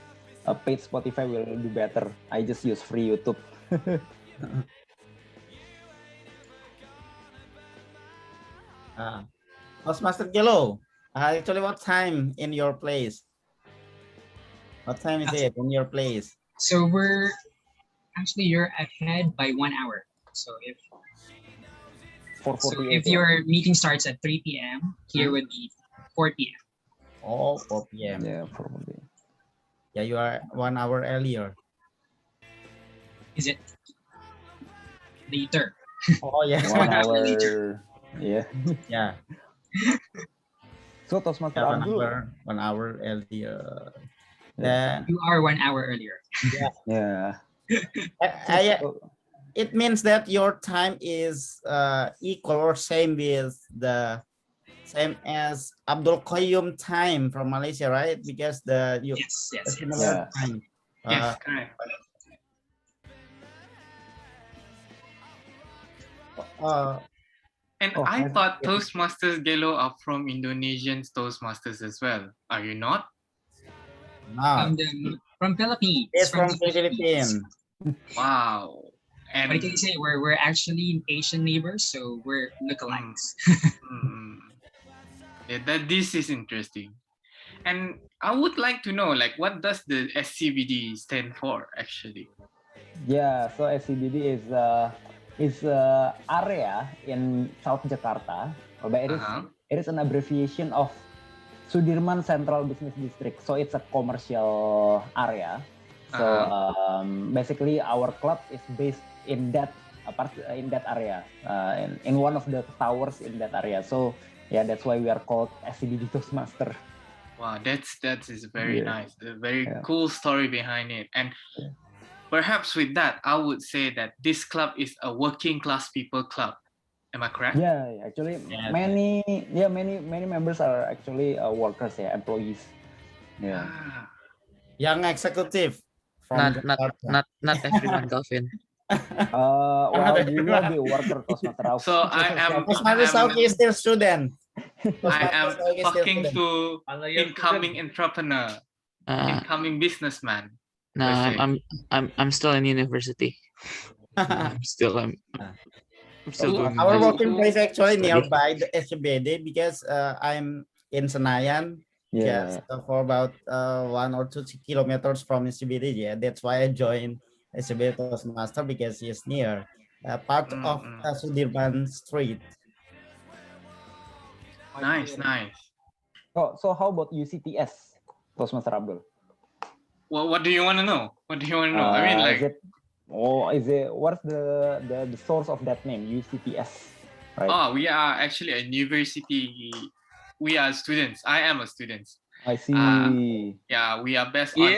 a paid Spotify will do better. I just use free YouTube. Toastmaster Gelo, actually, what time in your place? What time is it in your place? So you're ahead by 1 hour. So if your meeting starts at 3 p.m., here would be 4 p.m. Oh, 4 p.m. Yeah, probably. Yeah, you are 1 hour earlier. Is it later? Oh, yeah. 1 hour later. Yeah. Yeah. So Toastmaster Abdul, 1 hour earlier. You are 1 hour earlier. Yeah. It means that your time is equal or same as Abdul Qayyum time from Malaysia, right? Because yes. Similar time. Yes, correct. And I thought Toastmasters Gelo are from Indonesian Toastmasters as well. Are you not? No. From Philippines. It's from Philippines. Wow. And what can you say? We're actually Asian neighbors, so we're lookalikes. Yeah, this is interesting. And I would like to know, like, what does the SCBD stand for, actually? Yeah, so SCBD is area in South Jakarta, but it is an abbreviation of Sudirman Central Business District. So it's a commercial area. So basically, our club is based in that area, in one of the towers in that area. So yeah, that's why we are called SCBD Toastmaster. Wow, that is very nice. A very cool story behind it. And perhaps with that, I would say that this club is a working class people club. Am I correct? Yeah, actually, many members are actually workers, employees. Yeah. Young executive. Not everyone, Calvin. Well, you will be a worker, Toastmaster. So I am Southeast still student. I am talking to incoming entrepreneur, incoming businessman. No, I'm still in university. I'm still doing our working place actually nearby the SCBD because I'm in Senayan. Just for about 1 or 2 kilometers from SCBD. Yeah, that's why I joined SCBD Toastmaster because it's near part of Sudirman Street. Nice. So how about UCTS, Toastmaster Abdul? Well, what do you want to know? I mean, like, Oh, is it? What's the source of that name? UCTS, right? Oh, we are actually a university. We are students. I am a student. I see. Yeah, we are based on.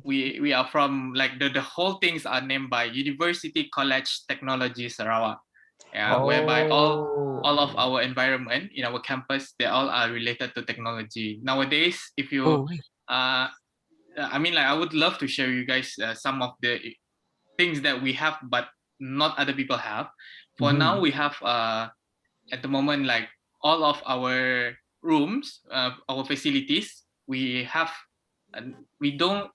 We are from like the whole things are named by University College Technology Sarawak. Yeah, whereby all of our environment in our campus, they all are related to technology. Nowadays, if you I mean, like, I would love to share you guys some of the things that we have, but not other people have. For now, we have at the moment, like all of our rooms, our facilities, we have, we don't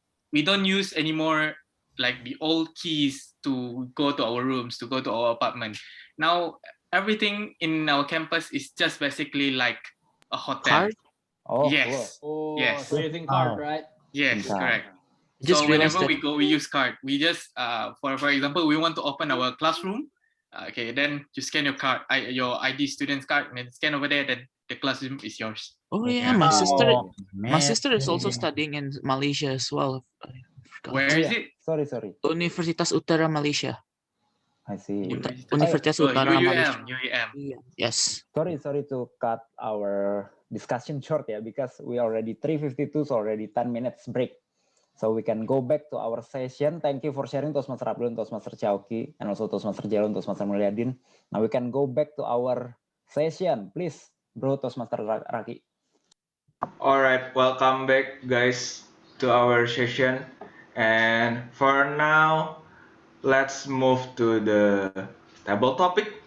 use anymore like the old keys to go to our rooms, to go to our apartment. Now everything in our campus is just basically like a hotel. Card? Oh, yes. Oh, Yes. so using card, right? Yes, correct. Just So realized whenever that. we go, we use card. We just, for example, we want to open our classroom. Okay, then you scan your card, your ID student's card, and then scan over there. Then the classroom is yours. Oh yeah, my sister is also studying in Malaysia as well. I forgot. Where is it? Sorry. Universitas Utara Malaysia. I see. Universitas Utara Malaysia. UEM. Yes. Sorry to cut our discussion short, yeah, because we already 3:52, so already 10 minutes break. So we can go back to our session. Thank you for sharing, Toastmaster Abdul, Toastmaster Chowki, and also Toastmaster Jalon, Toastmaster Mulyadin. Now we can go back to our session. Please, bro, Toastmaster Raki. All right, welcome back, guys, to our session. And for now, let's move to the table topic.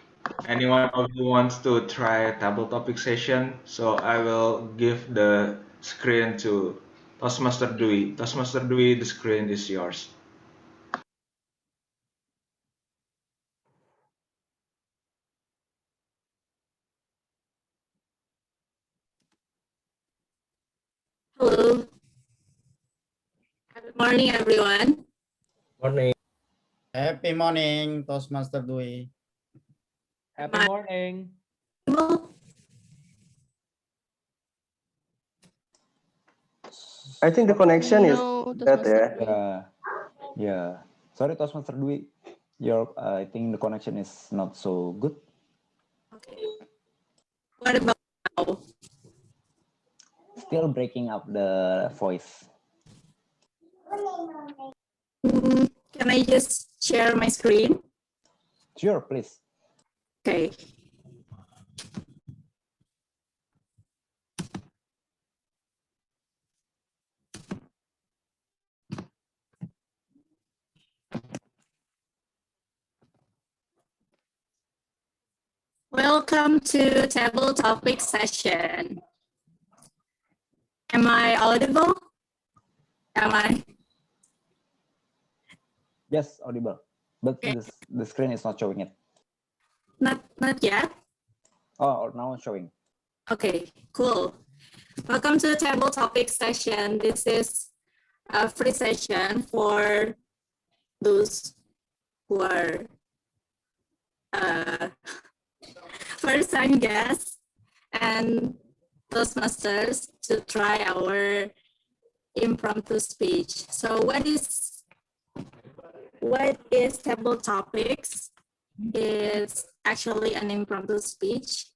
Anyone of you wants to try a table topic session? So I will give the screen to Toastmaster Dwi. Toastmaster Dwi, the screen is yours. Hello. Good morning, everyone. Morning. Happy morning, Toastmaster Dwi. Happy morning. I think the connection is better. Yeah. Sorry, Toastmaster Dwi. I think the connection is not so good. Okay. What about now? Still breaking up the voice. Can I just share my screen? Sure, please. Okay. Welcome to table topic session. Am I audible? Am I? Yes, audible. But the screen is not showing it. Not yet. Oh, now it's showing. Okay, cool. Welcome to the table topic session. This is a free session for those who are first-time guests and Toastmasters to try our impromptu speech. So what is table topics? It's actually an impromptu speech.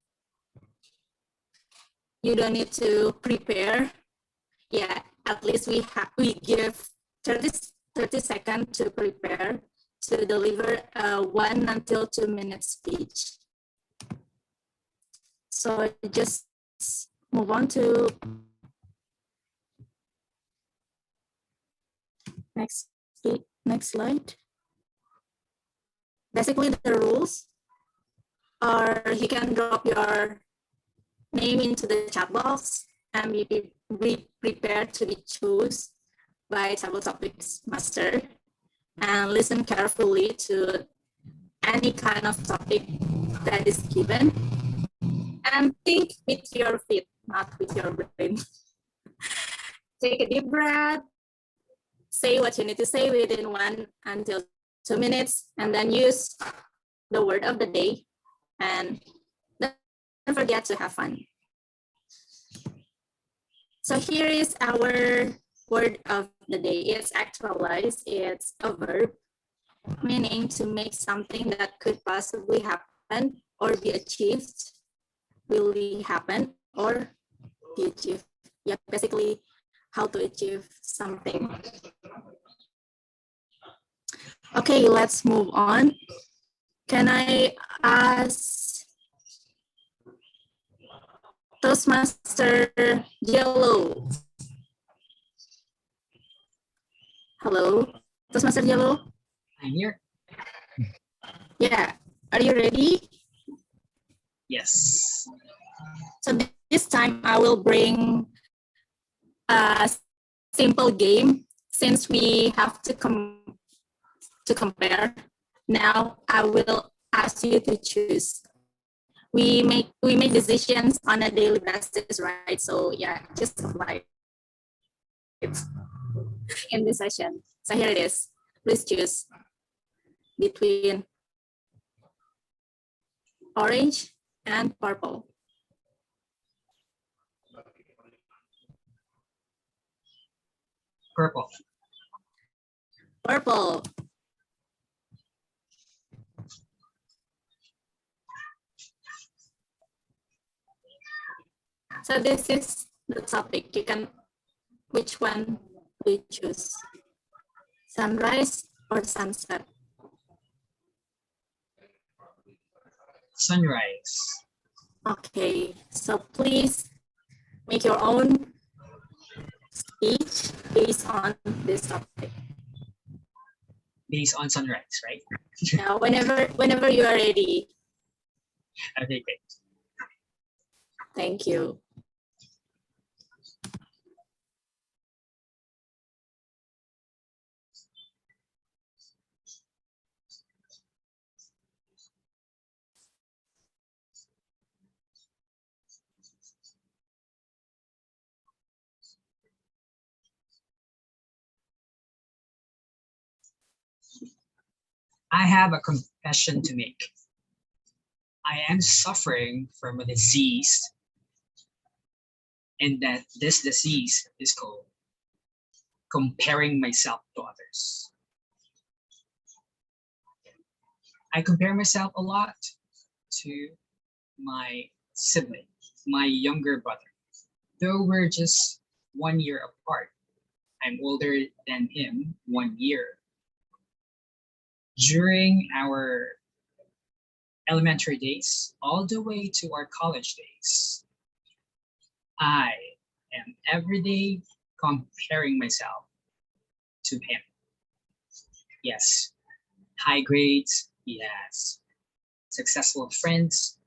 You don't need to prepare. Yeah, at least we give 30 seconds to prepare to deliver a 1 until 2 minute speech. So just move on to next slide. Basically, the rules are you can drop your name into the chat box and be prepared to be chosen by table topics master and listen carefully to any kind of topic that is given and think with your feet, not with your brain. Take a deep breath, say what you need to say within 1 until 2 minutes, and then use the word of the day, and don't forget to have fun. So here is our word of the day is actualize. It's a verb meaning to make something that could possibly happen or be achieved, really happen or be achieved. Yeah, basically how to achieve something. Okay, let's move on. Can I ask Toastmaster Yellow? Hello, Toastmaster Yellow? I'm here. Yeah, are you ready? Yes. So this time I will bring a simple game since we have to compare. Now I will ask you to choose. We make decisions on a daily basis, right? So yeah, just apply it in this session. So here it is. Please choose between orange and purple. Purple. Purple. So this is the topic. You can, which one do you choose? Sunrise or sunset? Sunrise. Okay, so please make your own speech based on this topic. Based on sunrise, right? Now, whenever you are ready. Okay, great. Thank you. I have a confession to make. I am suffering from a disease, and that this disease is called comparing myself to others. I compare myself a lot to my sibling, my younger brother. Though we're just 1 year apart, I'm older than him 1 year. During our elementary days, all the way to our college days, I am every day comparing myself to him. Yes, high grades, he has successful friends.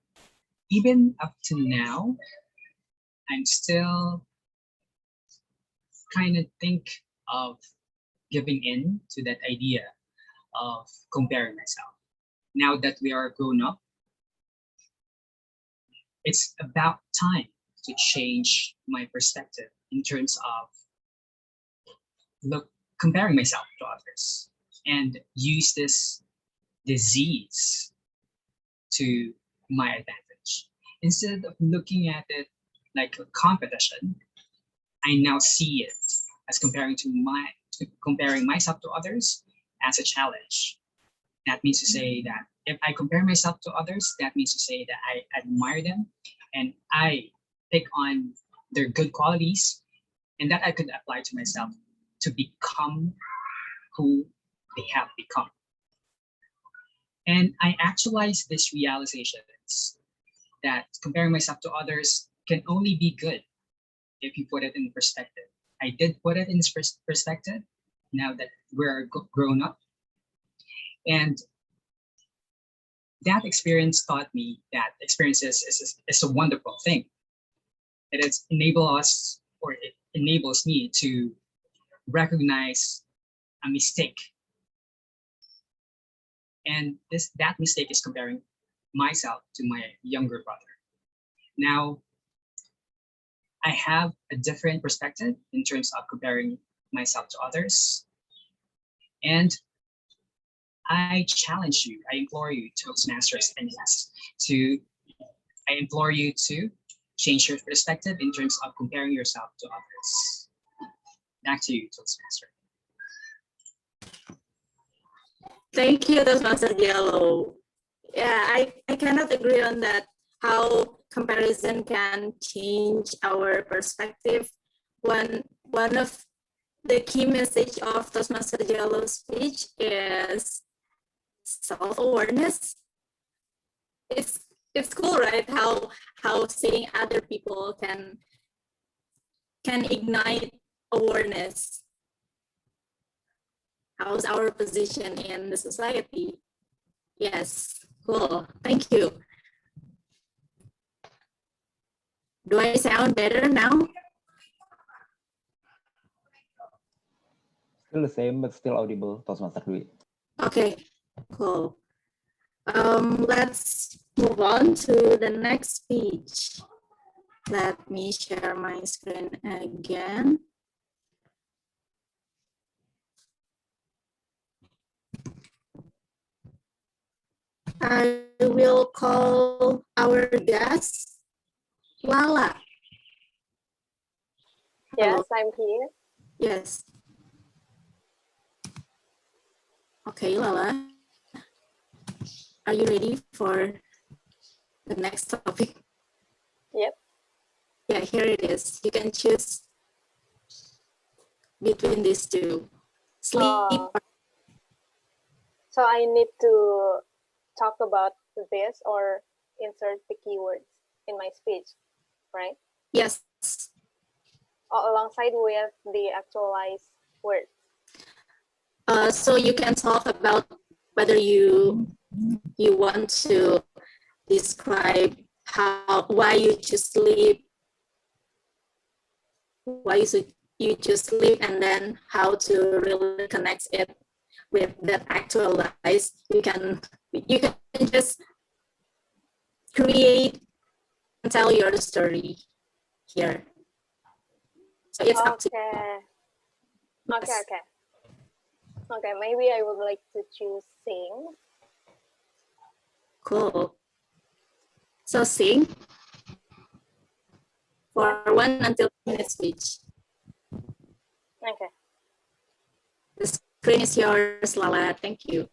Even up to now, I'm still kind of think of giving in to that idea of comparing myself. Now that we are grown up, it's about time to change my perspective in terms of comparing myself to others and use this disease to my advantage. Instead of looking at it like a competition, I now see it as comparing myself to others as a challenge. That means to say that if I compare myself to others, that means to say that I admire them and I pick on their good qualities, and that I could apply to myself to become who they have become. And I actualize this realizations that comparing myself to others can only be good if you put it in perspective. I did put it in perspective now that we're grown up. And that experience taught me that experiences is a wonderful thing. It enables me to recognize a mistake. And that mistake is comparing myself to my younger brother. Now, I have a different perspective in terms of comparing myself to others. And I challenge you, I implore you, Toastmasters and I implore you to change your perspective in terms of comparing yourself to others. Back to you, Toastmaster. Thank you, Toastmaster Yellow. Yeah, I cannot agree on that, how comparison can change our perspective. One of the key message of Toastmaster Yellow's speech is self-awareness. It's cool, right? How seeing other people can ignite awareness. How's our position in the society? Yes, cool. Thank you. Do I sound better now? Still the same, but still audible, Toastmaster Dwi. Okay, cool. Let's move on to the next speech. Let me share my screen again. I will call our guest, Lala. Yes, I'm here. Yes. Okay, Lala. Are you ready for the next topic? Yep. Yeah, here it is. You can choose between these two. Sleep. So I need to talk about this or insert the keywords in my speech, right? Yes. Alongside with the actualized words. So you can talk about whether you want to describe why you choose sleep, you choose sleep, and then how to really connect it with that actualized. You can just create and tell your story here. So it's up to you. Okay, maybe I would like to choose sing. Cool. So sing for 1 until 2 minutes speech. Okay. The screen is yours, Lala. Thank you.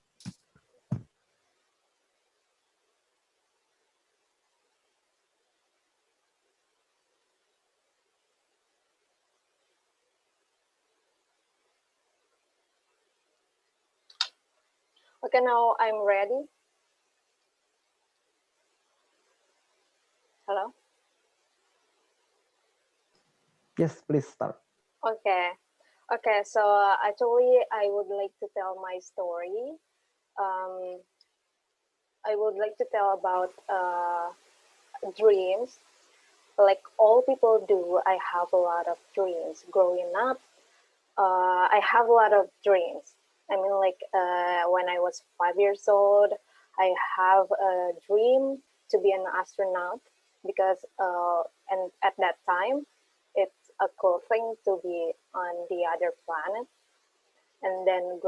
Okay, now I'm ready. Hello? Yes, please start. Okay. Okay, so actually I would like to tell my story. I would like to tell about dreams. Like all people do, I have a lot of dreams. Growing up, I have a lot of dreams. I mean, like when I was 5 years old, I have a dream to be an astronaut because, and at that time, it's a cool thing to be on the other planet. And then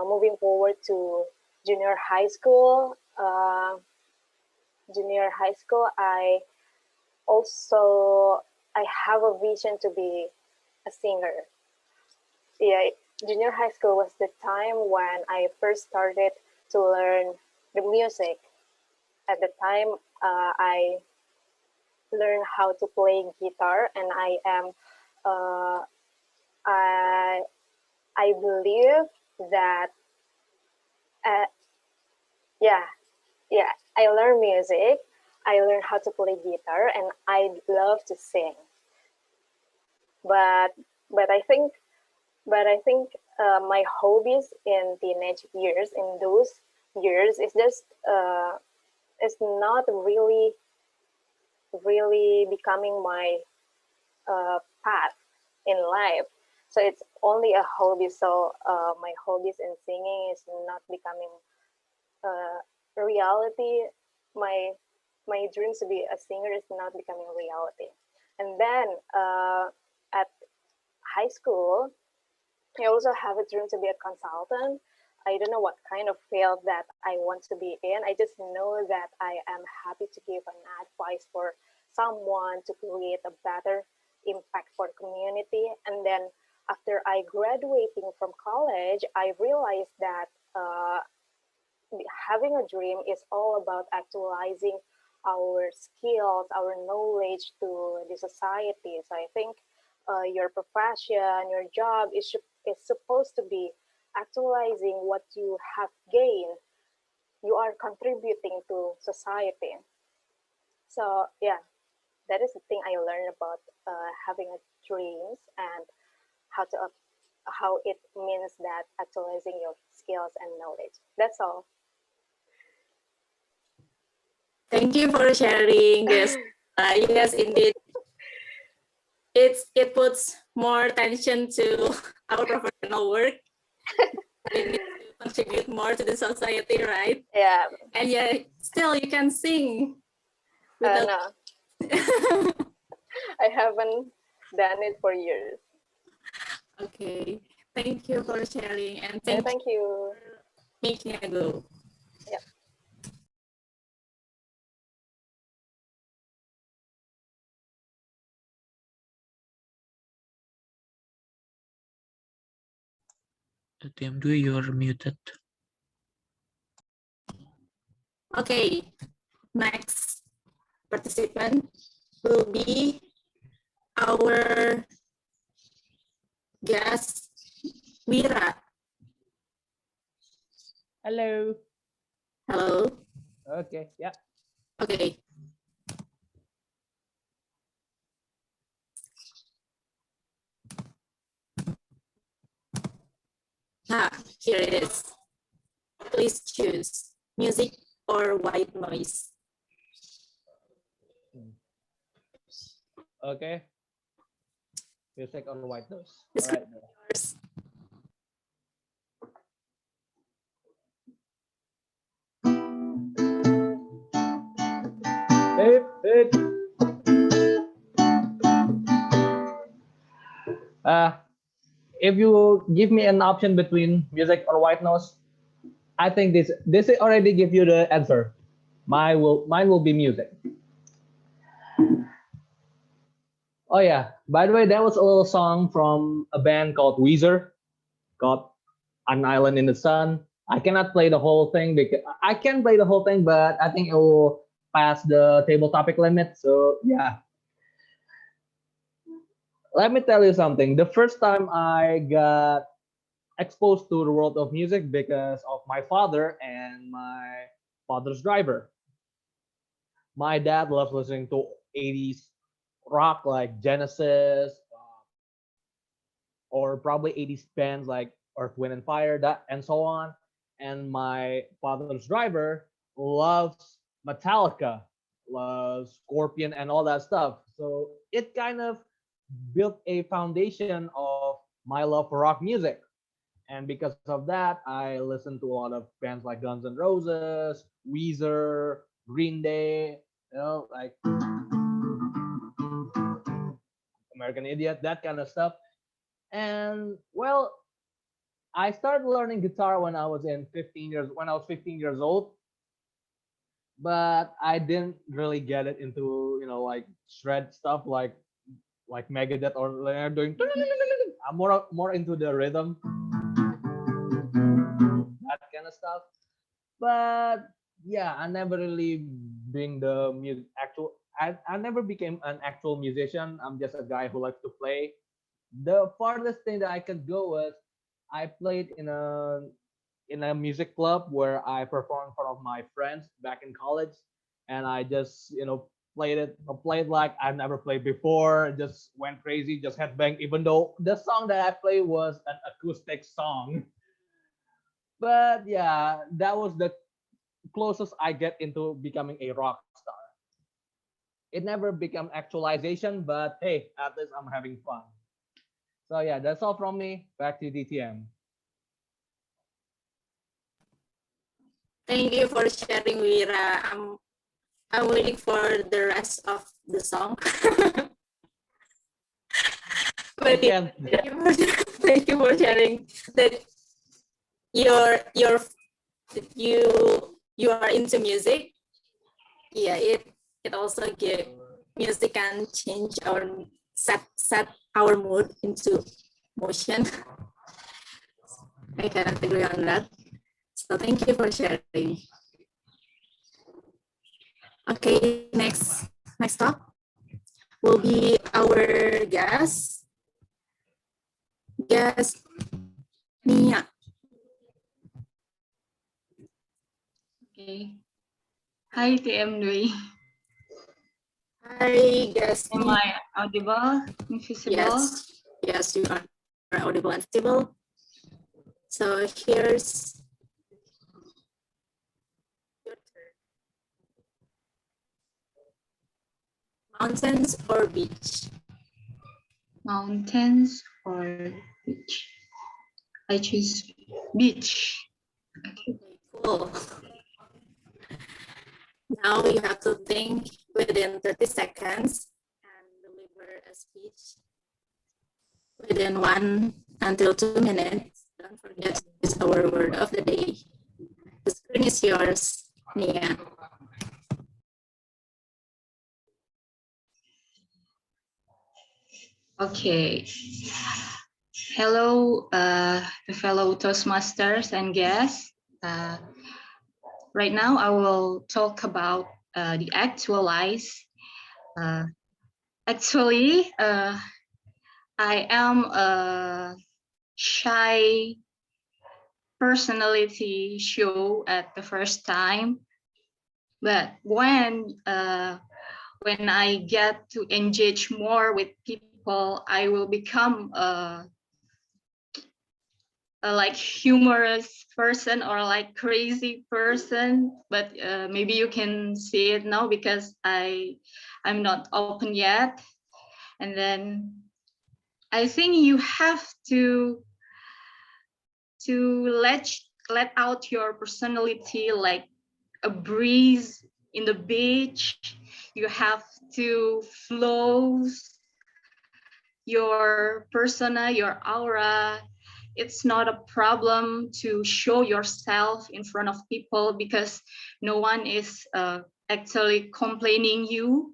moving forward to junior high school, I have a vision to be a singer. Yeah, junior high school was the time when I first started to learn the music. At the time, I learned how to play guitar, and I believe that I learned music. I learned how to play guitar, and I love to sing. But I think my hobbies in teenage years, in those years, is just it's not really becoming my path in life. So it's only a hobby. So my hobbies in singing is not becoming a reality. My dreams to be a singer is not becoming a reality. And then at high school, I also have a dream to be a consultant. I don't know what kind of field that I want to be in. I just know that I am happy to give an advice for someone to create a better impact for the community. And then after I graduating from college, I realized that having a dream is all about actualizing our skills, our knowledge to the society. So I think your profession, your job is supposed to be actualizing what you have gained. You are contributing to society. So yeah, that is the thing I learned about having a dreams and how it means that actualizing your skills and knowledge. That's all. Thank you for sharing this. Yes, indeed. It puts more attention to our professional work. We need to contribute more to the society, right? Yeah. And yeah, still you can sing. No. I haven't done it for years. Okay. Thank you for sharing and thank you for making a go. Yeah. TM2, you're muted. Okay, next participant will be our guest, Mira. Hello. Hello. Okay, yeah. Okay. Here it is. Please choose music or white noise. Okay. Music or white noise. It's All right. yours. If you give me an option between music or white noise, I think this already give you the answer. Mine will be music. Oh yeah, by the way, that was a little song from a band called Weezer, called An Island in the Sun. I cannot play the whole thing because I can play the whole thing, but I think it will pass the table topic limit. So yeah. Let me tell you something. The first time I got exposed to the world of music because of my father and my father's driver. My dad loves listening to 80s rock like Genesis, or probably 80s bands like Earth, Wind and Fire, that and so on. And my father's driver loves Metallica, loves Scorpion and all that stuff. So it kind of built a foundation of my love for rock music. And because of that, I listened to a lot of bands like Guns N' Roses, Weezer, Green Day, like American Idiot, that kind of stuff. And well, I started learning guitar when I was 15 years old, but I didn't really get it into like shred stuff like Megadeth or they're doing. I'm more into the rhythm, that kind of stuff. But yeah, I never really being the actual. I never became an actual musician. I'm just a guy who likes to play. The farthest thing that I could go was I played in a music club where I performed in front of my friends back in college, and I just played like I've never played before. Just went crazy, just headbang, even though the song that I played was an acoustic song. But yeah, that was the closest I get into becoming a rock star. It never became actualization, but hey, at least I'm having fun. So yeah, that's all from me. Back to DTM. Thank you for sharing, Wira. I'm waiting for the rest of the song. But thank you for sharing that you are into music. Yeah, it also music can change our set our mood into motion. I cannot agree on that. So thank you for sharing. Okay, next talk will be our guest Nia. Okay. Hi, TM Dwi. Hi, guest Am Nia. I audible? Visible? Yes, you are audible and visible. So here's your turn. Mountains or beach? Mountains or beach? I choose beach. Okay, cool. Now you have to think within 30 seconds and deliver a speech within 1 until 2 minutes. Don't forget to use our word of the day. The screen is yours, Nia. Okay. Hello, fellow Toastmasters and guests. Right now, I will talk about the actualize. Actually, I am a shy personality show at the first time, but when I get to engage more with people, I will become a like humorous person or like crazy person. But maybe you can see it now because I'm not open yet. And then I think you have to let out your personality like a breeze in the beach. You have to flow your persona, your aura. It's not a problem to show yourself in front of people because no one is actually complaining you.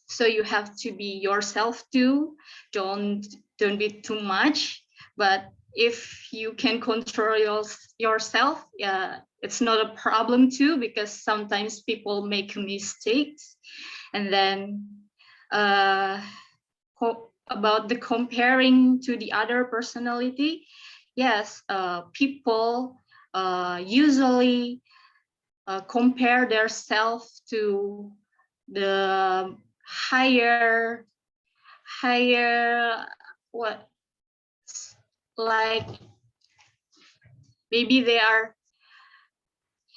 So you have to be yourself too. Don't be too much. But if you can control yourself, it's not a problem too, because sometimes people make mistakes. And then about the comparing to the other personality, yes, people usually compare their self to the higher what, like maybe they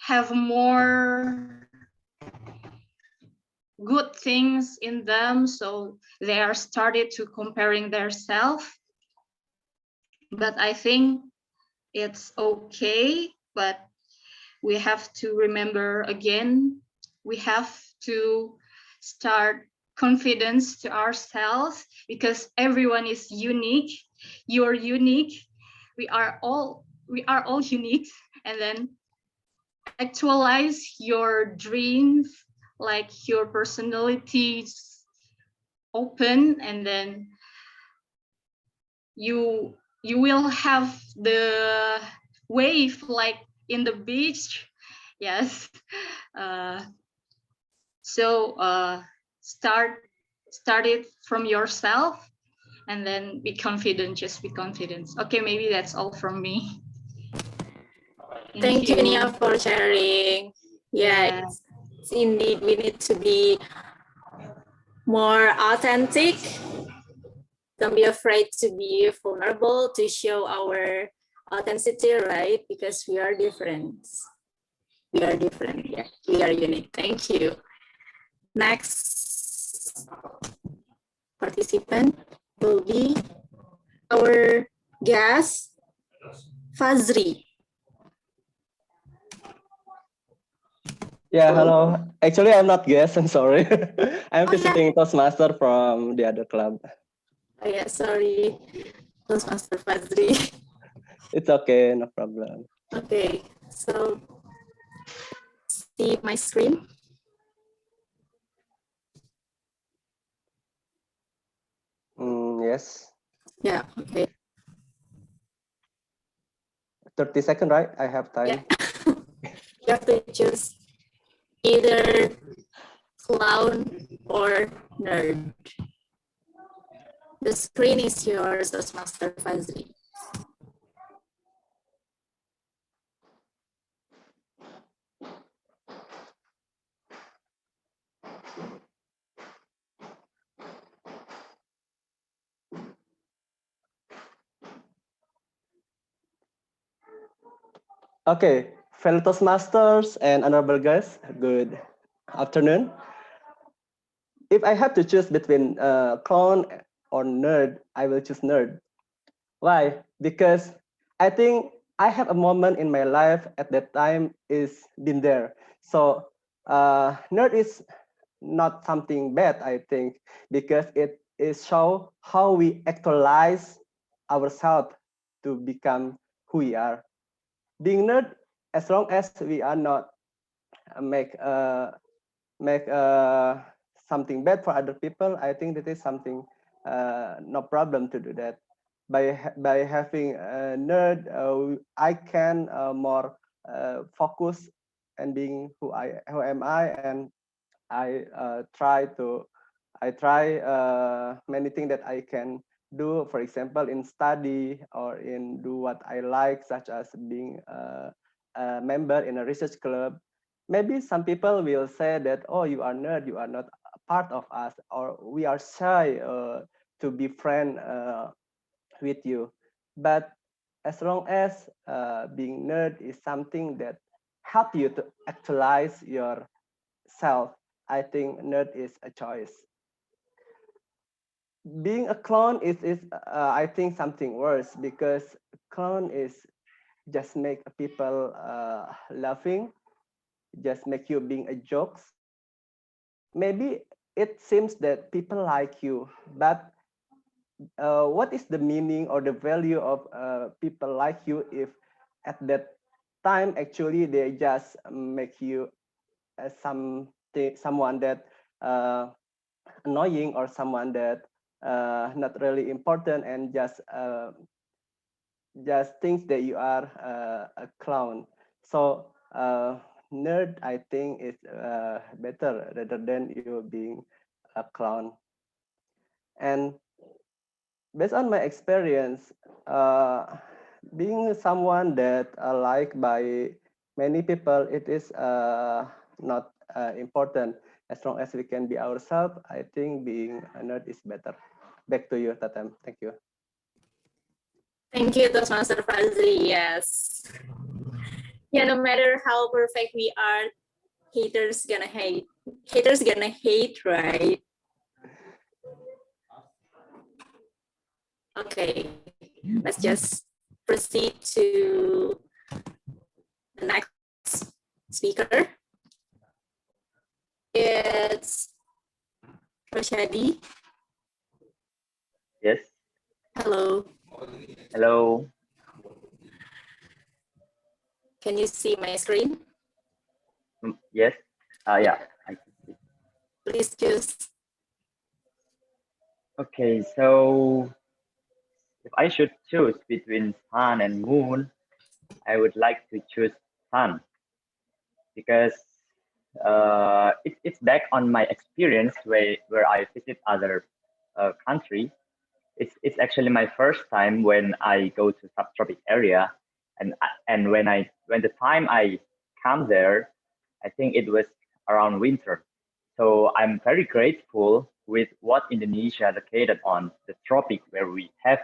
have more good things in them, so they are started to comparing their self. But I think it's okay, but we have to remember again, we have to start confidence to ourselves because everyone is unique. You're unique. We are all unique. And then actualize your dreams, like your personalities open, and then you will have the wave like in the beach. Yes. So start it from yourself and then be confident. Just be confident. Okay, maybe that's all from me. Thank you, Nia, for sharing. Yeah, it's indeed, we need to be more authentic. Don't be afraid to be vulnerable, to show our authenticity, right? Because we are different. We are different. Yeah, we are unique. Thank you. Next participant will be our guest, Fazri. Yeah, hello. Actually, I'm not guest. I'm sorry. I'm visiting Toastmaster from the other club. Oh yeah, sorry, Toastmaster Fazri. It's okay, no problem. Okay, so see my screen. Yes. Yeah, okay. 30 seconds, right? I have time. Yeah. You have to choose either clown or nerd. The screen is yours, Toastmaster Fazli. Okay, fellow Toastmasters and honorable guests, good afternoon. If I have to choose between clown or nerd, I will choose nerd. Why? Because I think I have a moment in my life at that time is been there. So nerd is not something bad, I think, because it is show how we actualize ourselves to become who we are. Being nerd, as long as we are not make something bad for other people, I think that is something no problem to do that. By having a nerd, I can more focus and being who am I, and I try many things that I can do, for example, in study or in do what I like, such as being a member in a research club. Maybe some people will say that, oh, you are nerd, you are not a part of us, or we are shy to be friend with you. But as long as being nerd is something that help you to actualize yourself, I think nerd is a choice. Being a clown is I think something worse, because clown is just make people laughing, just make you being a jokes. Maybe it seems that people like you, but what is the meaning or the value of people like you if at that time actually they just make you someone that annoying, or someone that not really important, and just thinks that you are a clown. So nerd, I think, is better rather than you being a clown. And based on my experience, being someone that liked by many people, it is not important. As long as we can be ourselves, I think being a nerd is better. Back to you, Tatem. Thank you. Thank you, Toastmaster Fazli. Yes. Yeah, no matter how perfect we are, haters gonna hate. Haters gonna hate, right? Okay, let's just proceed to the next speaker. It's Roshadi. Yes. Hello. Hello. Can you see my screen? Yes. Yeah. I can see. Please choose. Okay. So if I should choose between sun and moon, I would like to choose sun, because it's back on my experience where I visit other country. It's actually my first time when I go to subtropic area, and when the time I come there, I think it was around winter. So I'm very grateful with what Indonesia located on the tropic, where we have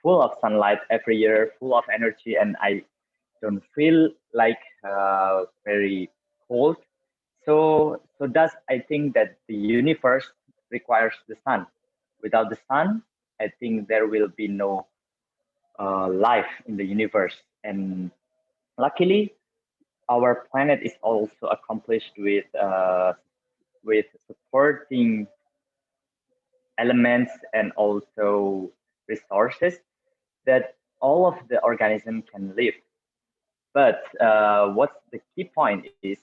full of sunlight every year, full of energy, and I don't feel like very cold. So thus I think that the universe requires the sun. Without the sun, I think there will be no life in the universe. And luckily, our planet is also accomplished with supporting elements and also resources that all of the organism can live. But what's the key point is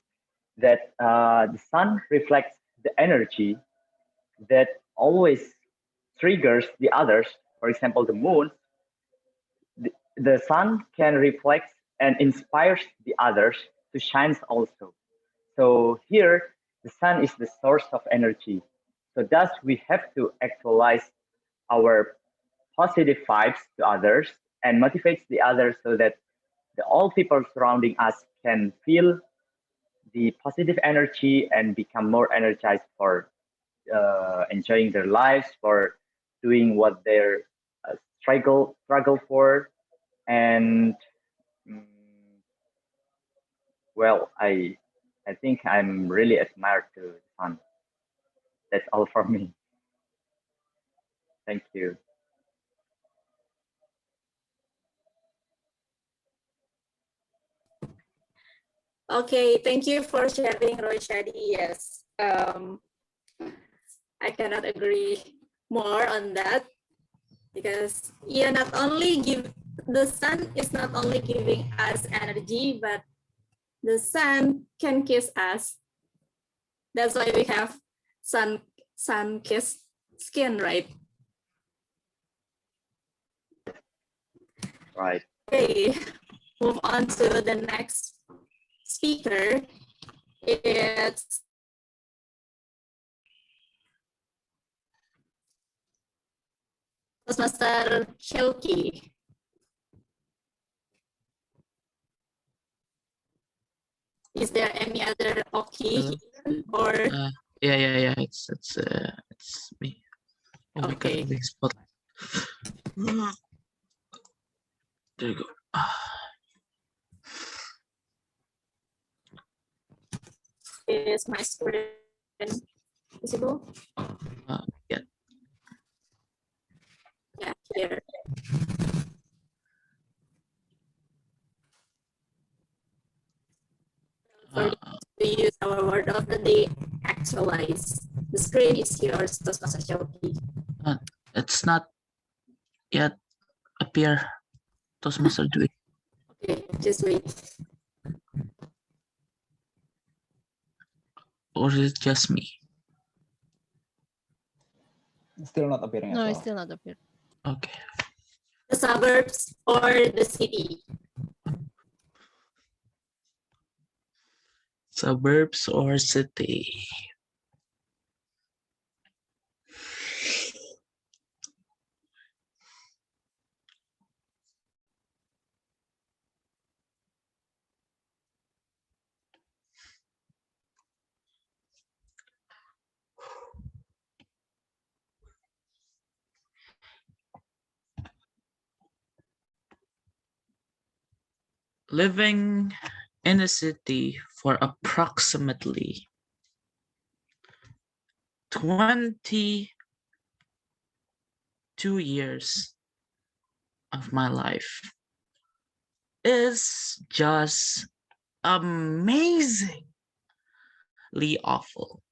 that the sun reflects the energy that always triggers the others. For example, the moon. the sun can reflect and inspires the others to shine also. So here, the sun is the source of energy. So thus, we have to actualize our positive vibes to others and motivates the others so that all people surrounding us can feel the positive energy and become more energized for enjoying their lives, for doing what they're struggle for, and mm, well, I think I'm really admired to the sun. That's all for me. Thank you. Okay, thank you for sharing, Roy Shadi. Yes, I cannot agree more on that because yeah, not only the sun is not only giving us energy, but the sun can kiss us. That's why we have sun kissed skin, right? Right. Okay, move on to the next speaker. It's Toastmaster Shelky. Is there any other Oki or? Yeah. It's me. Oh my Okay. God, big spot. There you go. Is my screen visible? Yeah. Yeah, here. To use our word of the day, actualize. The screen is yours, Toastmaster Shelky. It's not yet appear. Toastmaster do it. Okay, just wait. Or is it just me? Still not appearing. No, as it's well. still not appeared. Okay. The suburbs or the city? Suburbs or city? Living in a city for approximately 22 years of my life is just amazingly awful.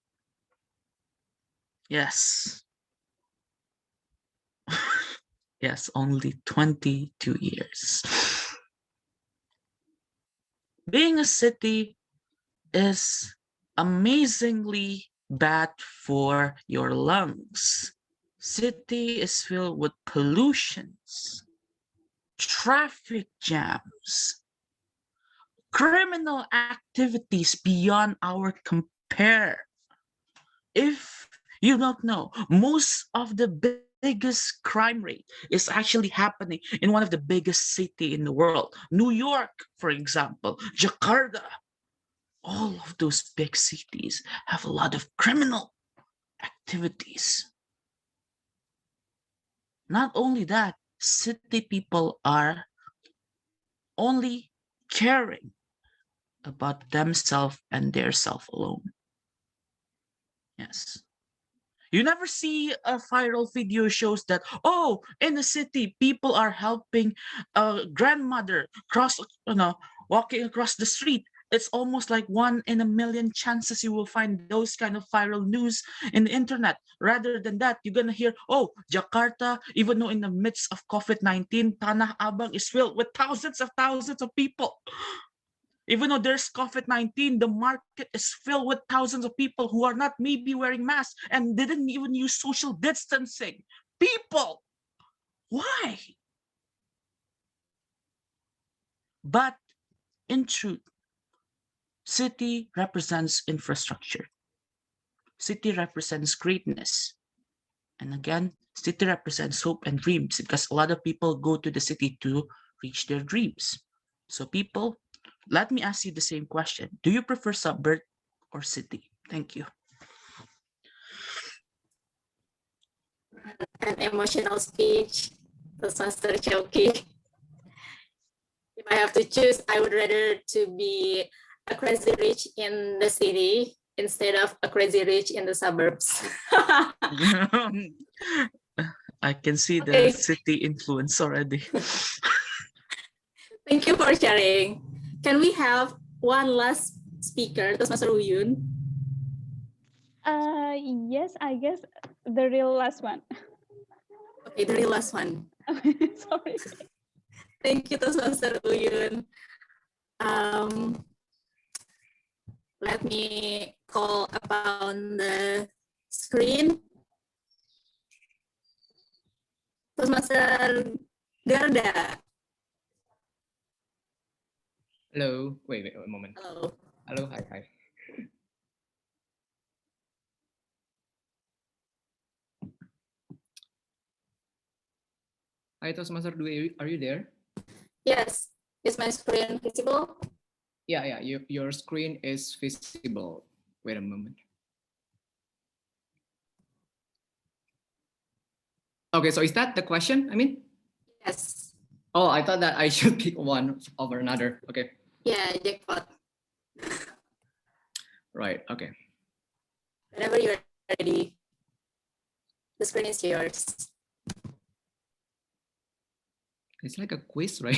Yes. Yes, only 22 years. Being a city is amazingly bad for your lungs. City is filled with pollutions, traffic jams, criminal activities beyond our compare. If you don't know, most of the biggest crime rate is actually happening in one of the biggest city in the world. New York, for example, Jakarta. All of those big cities have a lot of criminal activities. Not only that, city people are only caring about themselves and their self alone. Yes. You never see a viral video shows that, oh, in the city, people are helping a grandmother walking across the street. It's almost like 1 in a million chances you will find those kind of viral news in the internet. Rather than that, you're gonna hear, oh, Jakarta, even though in the midst of COVID-19, Tanah Abang is filled with thousands of people. Even though there's COVID-19, the market is filled with thousands of people who are not maybe wearing masks and didn't even use social distancing. People, why? But in truth, city represents infrastructure. City represents greatness. And again, city represents hope and dreams because a lot of people go to the city to reach their dreams. So people, let me ask you the same question. Do you prefer suburb or city? Thank you. An emotional speech, Toastmaster Choki. If I have to choose, I would rather to be a crazy rich in the city instead of a crazy rich in the suburbs. I can see the Okay. city influence already. Thank you for sharing. Can we have one last speaker, Toastmaster Uyun? Yes, I guess the real last one. Okay, the real last one. Sorry. Thank you, Toastmaster Uyun. Let me call upon the screen. Toastmaster Garda. Hello. Wait, a moment. Hello. Hello. Hi. Hi, Toastmaster. Are you there? Yes. Is my screen visible? Yeah. Your screen is visible. Wait a moment. Okay, so is that the question? I mean? Yes. Oh, I thought that I should pick one over another. Okay. Yeah, jackpot. Right. Okay. Whenever you're ready, the screen is yours. It's like a quiz, right?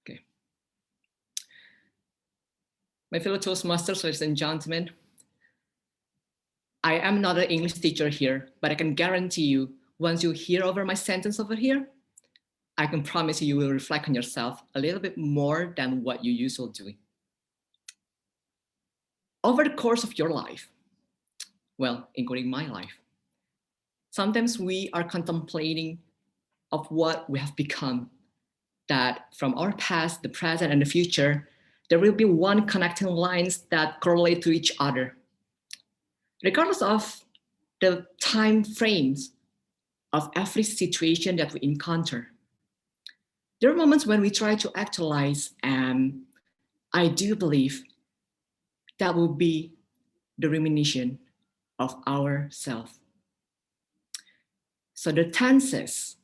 Okay. My fellow Toastmasters, ladies and gentlemen, I am not an English teacher here, but I can guarantee you, once you hear over my sentence over here, I can promise you will reflect on yourself a little bit more than what you usually do. Over the course of your life, well, including my life, sometimes we are contemplating of what we have become, that from our past, the present, and the future, there will be one connecting lines that correlate to each other. Regardless of the time frames of every situation that we encounter, there are moments when we try to actualize, and I do believe that will be the rumination of ourself. So the tenses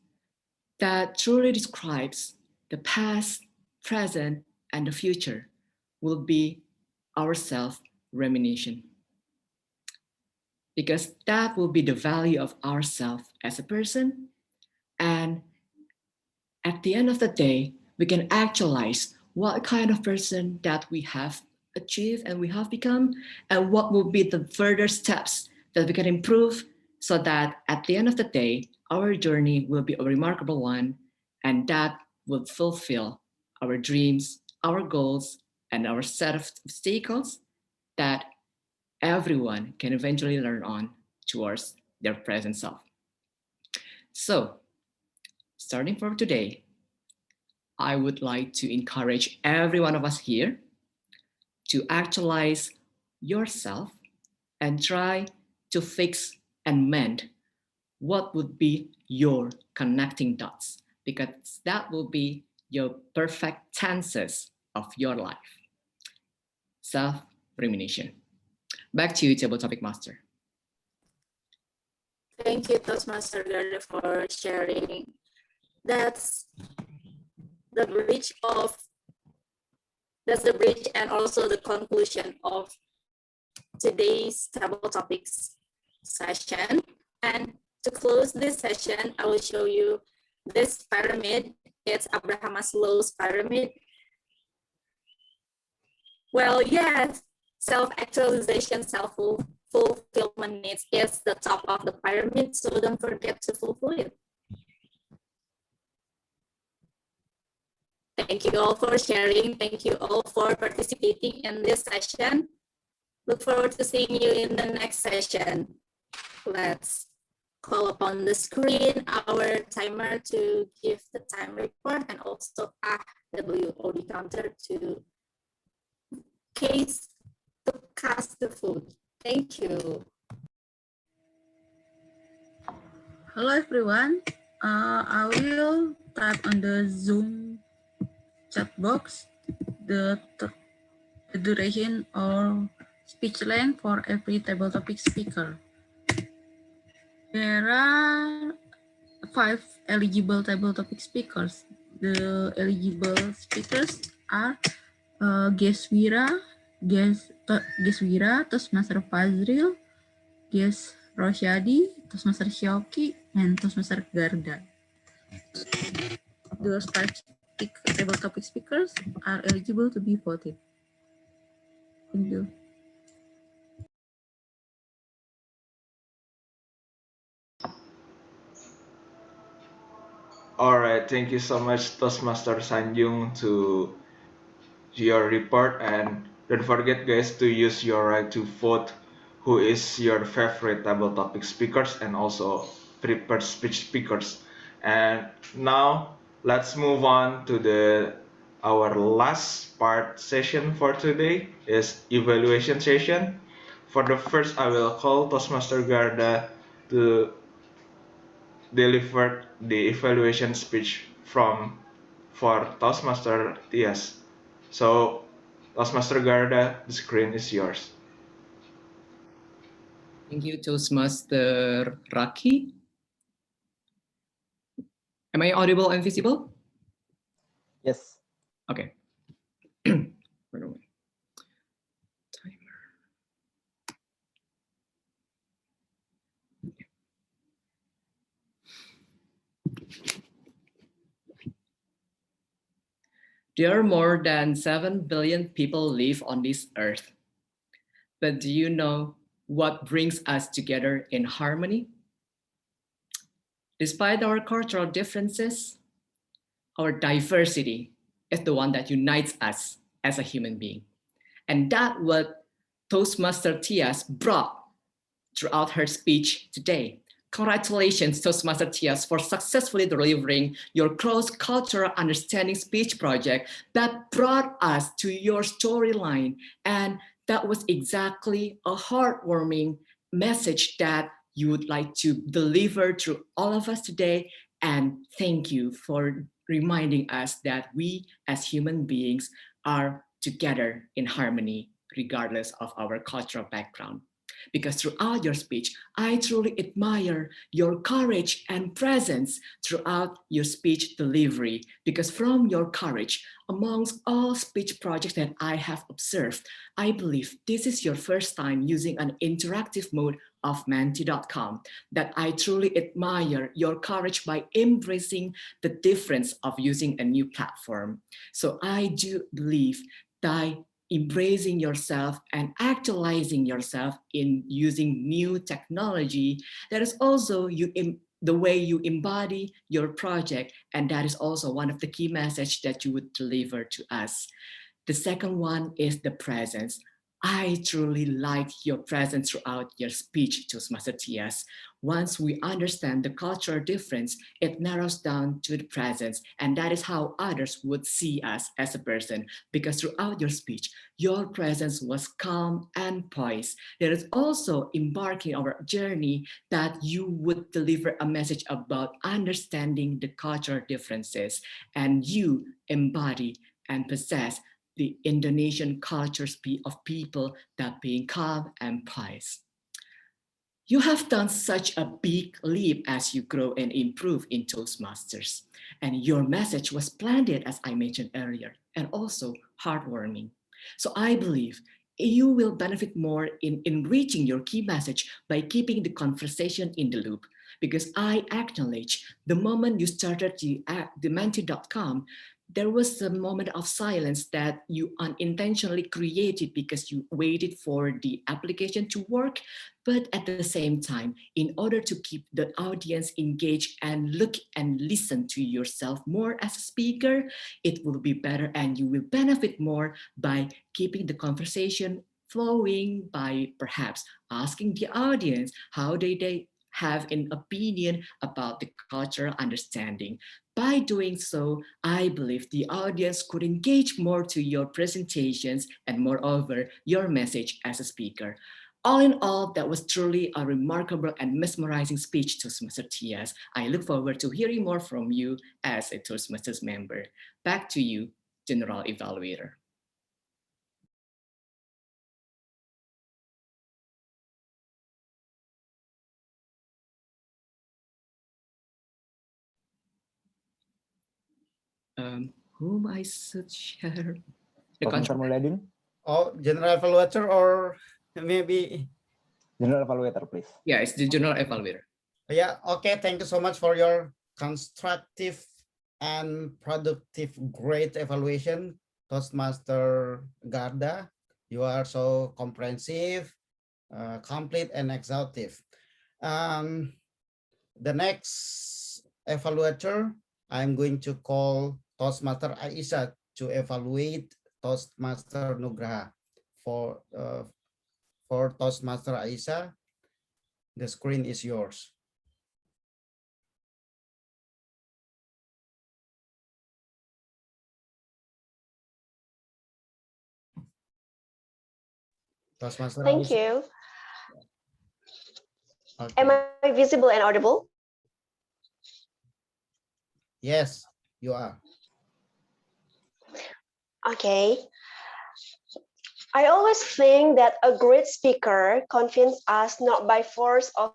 that truly describes the past, present, and the future will be our self-rumination. Because that will be the value of ourself as a person. And at the end of the day, we can actualize what kind of person that we have achieved and we have become, and what will be the further steps that we can improve so that at the end of the day, our journey will be a remarkable one, and that will fulfill our dreams, our goals, and our set of obstacles that everyone can eventually learn on towards their present self. So, starting from today, I would like to encourage every one of us here to actualize yourself and try to fix and mend what would be your connecting dots, because that will be your perfect tenses of your life. Self-rumination. Back to you, Table Topic Master. Thank you, Toastmaster Garda, for sharing. That's the bridge and also the conclusion of today's table topics session. And to close this session, I will show you this pyramid. It's Abraham Maslow's pyramid. Well, yes, self-actualization, self-fulfillment needs is the top of the pyramid, so don't forget to fulfill it. Thank you all for sharing. Thank you all for participating in this session. Look forward to seeing you in the next session. Let's call upon the screen our timer to give the time report and also WOD counter to cast the food. Thank you. Hello everyone. I will type on the Zoom chat box the duration or speech length for every table topic speaker. There are 5 eligible table topic speakers. The eligible speakers are Guest Wira, Toastmaster Fazril, Guest Rosyadi, Toastmaster Shauki, and Toastmaster Garda. Those 5 table topic speakers are eligible to be voted. Thank you. All right, thank you so much, Toastmaster Sanjung, to your report. And don't forget, guys, to use your right to vote who is your favorite table topic speakers and also prepared speech speakers. And now let's move on to our last part session for today is evaluation session. For the first, I will call Toastmaster Garda to deliver the evaluation speech for Toastmaster Tyas. So, Toastmaster Garda, the screen is yours. Thank you, Toastmaster Raki. Am I audible and visible? Yes. Okay. There are more than 7 billion people live on this earth. But do you know what brings us together in harmony? Despite our cultural differences, our diversity is the one that unites us as a human being. And that's what Toastmaster Tyas brought throughout her speech today. Congratulations, Toastmaster Tyas, for successfully delivering your cross-cultural understanding speech project that brought us to your storyline. And that was exactly a heartwarming message that you would like to deliver to all of us today. And thank you for reminding us that we as human beings are together in harmony, regardless of our cultural background. Because throughout your speech, I truly admire your courage and presence throughout your speech delivery. Because from your courage, amongst all speech projects that I have observed, I believe this is your first time using an interactive mode of Menti.com, that I truly admire your courage by embracing the difference of using a new platform. So I do believe that embracing yourself and actualizing yourself in using new technology, that is also the way you embody your project, and that is also one of the key messages that you would deliver to us. The second one is the presence. I truly like your presence throughout your speech, Toastmaster Tyas. Once we understand the cultural difference, it narrows down to the presence, and that is how others would see us as a person, because throughout your speech, your presence was calm and poised. There is also embarking on our journey that you would deliver a message about understanding the cultural differences, and you embody and possess the Indonesian cultures of people that being calm and poised. You have done such a big leap as you grow and improve in Toastmasters. And your message was splendid, as I mentioned earlier, and also heartwarming. So I believe you will benefit more in enriching your key message by keeping the conversation in the loop. because I acknowledge the moment you started the Menti.com, there was a moment of silence that you unintentionally created because you waited for the application to work. But at the same time, in order to keep the audience engaged and look and listen to yourself more as a speaker, it will be better and you will benefit more by keeping the conversation flowing, by perhaps asking the audience how they have an opinion about the cultural understanding. By doing so, I believe the audience could engage more to your presentations and moreover, your message as a speaker. All in all, that was truly a remarkable and mesmerizing speech, Toastmaster Tyas. I look forward to hearing more from you as a Toastmasters member. Back to you, General Evaluator. Whom I should share the control. Oh, general evaluator or maybe general evaluator, please. Yeah, it's the general evaluator. Yeah, okay. Thank you so much for your constructive and productive, great evaluation, Toastmaster Garda. You are so comprehensive, complete, and exhaustive. The next evaluator, I'm going to call Toastmaster Aisha to evaluate Toastmaster Nugraha. For Toastmaster Aisha, the screen is yours. Toastmaster Thank Aisha. you. Okay. Am I visible and audible? Yes, you are. Okay. I always think that a great speaker convinces us not by force of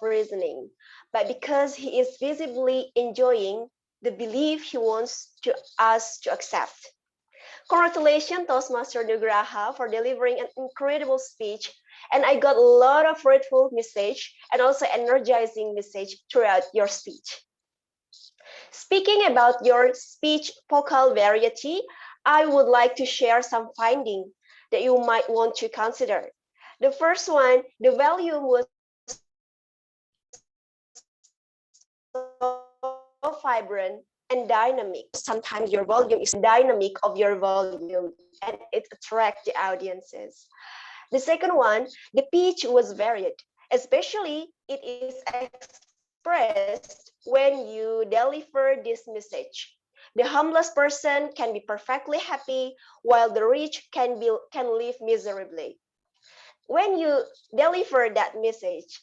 reasoning, but because he is visibly enjoying the belief he wants us to accept. Congratulations, Toastmaster Nugraha, for delivering an incredible speech. And I got a lot of grateful message and also energizing message throughout your speech. Speaking about your speech vocal variety, I would like to share some findings that you might want to consider. The first one, the volume was so vibrant and dynamic. Sometimes your volume is dynamic of your volume and it attracts the audiences. The second one, the pitch was varied, especially it is expressed when you deliver this message. The humblest person can be perfectly happy, while the rich can live miserably. When you deliver that message,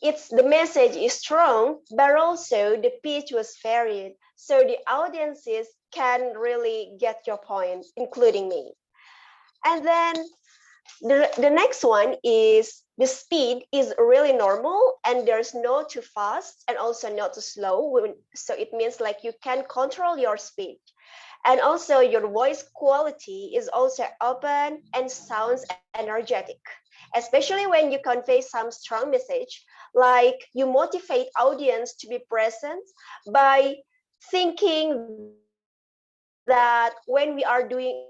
the message is strong, but also the pitch was varied, so the audiences can really get your point, including me. And then the next one is the speed is really normal and there's no too fast and also not too slow. So it means like you can control your speed. And also your voice quality is also open and sounds energetic, especially when you convey some strong message, like you motivate audience to be present by thinking that when we are doing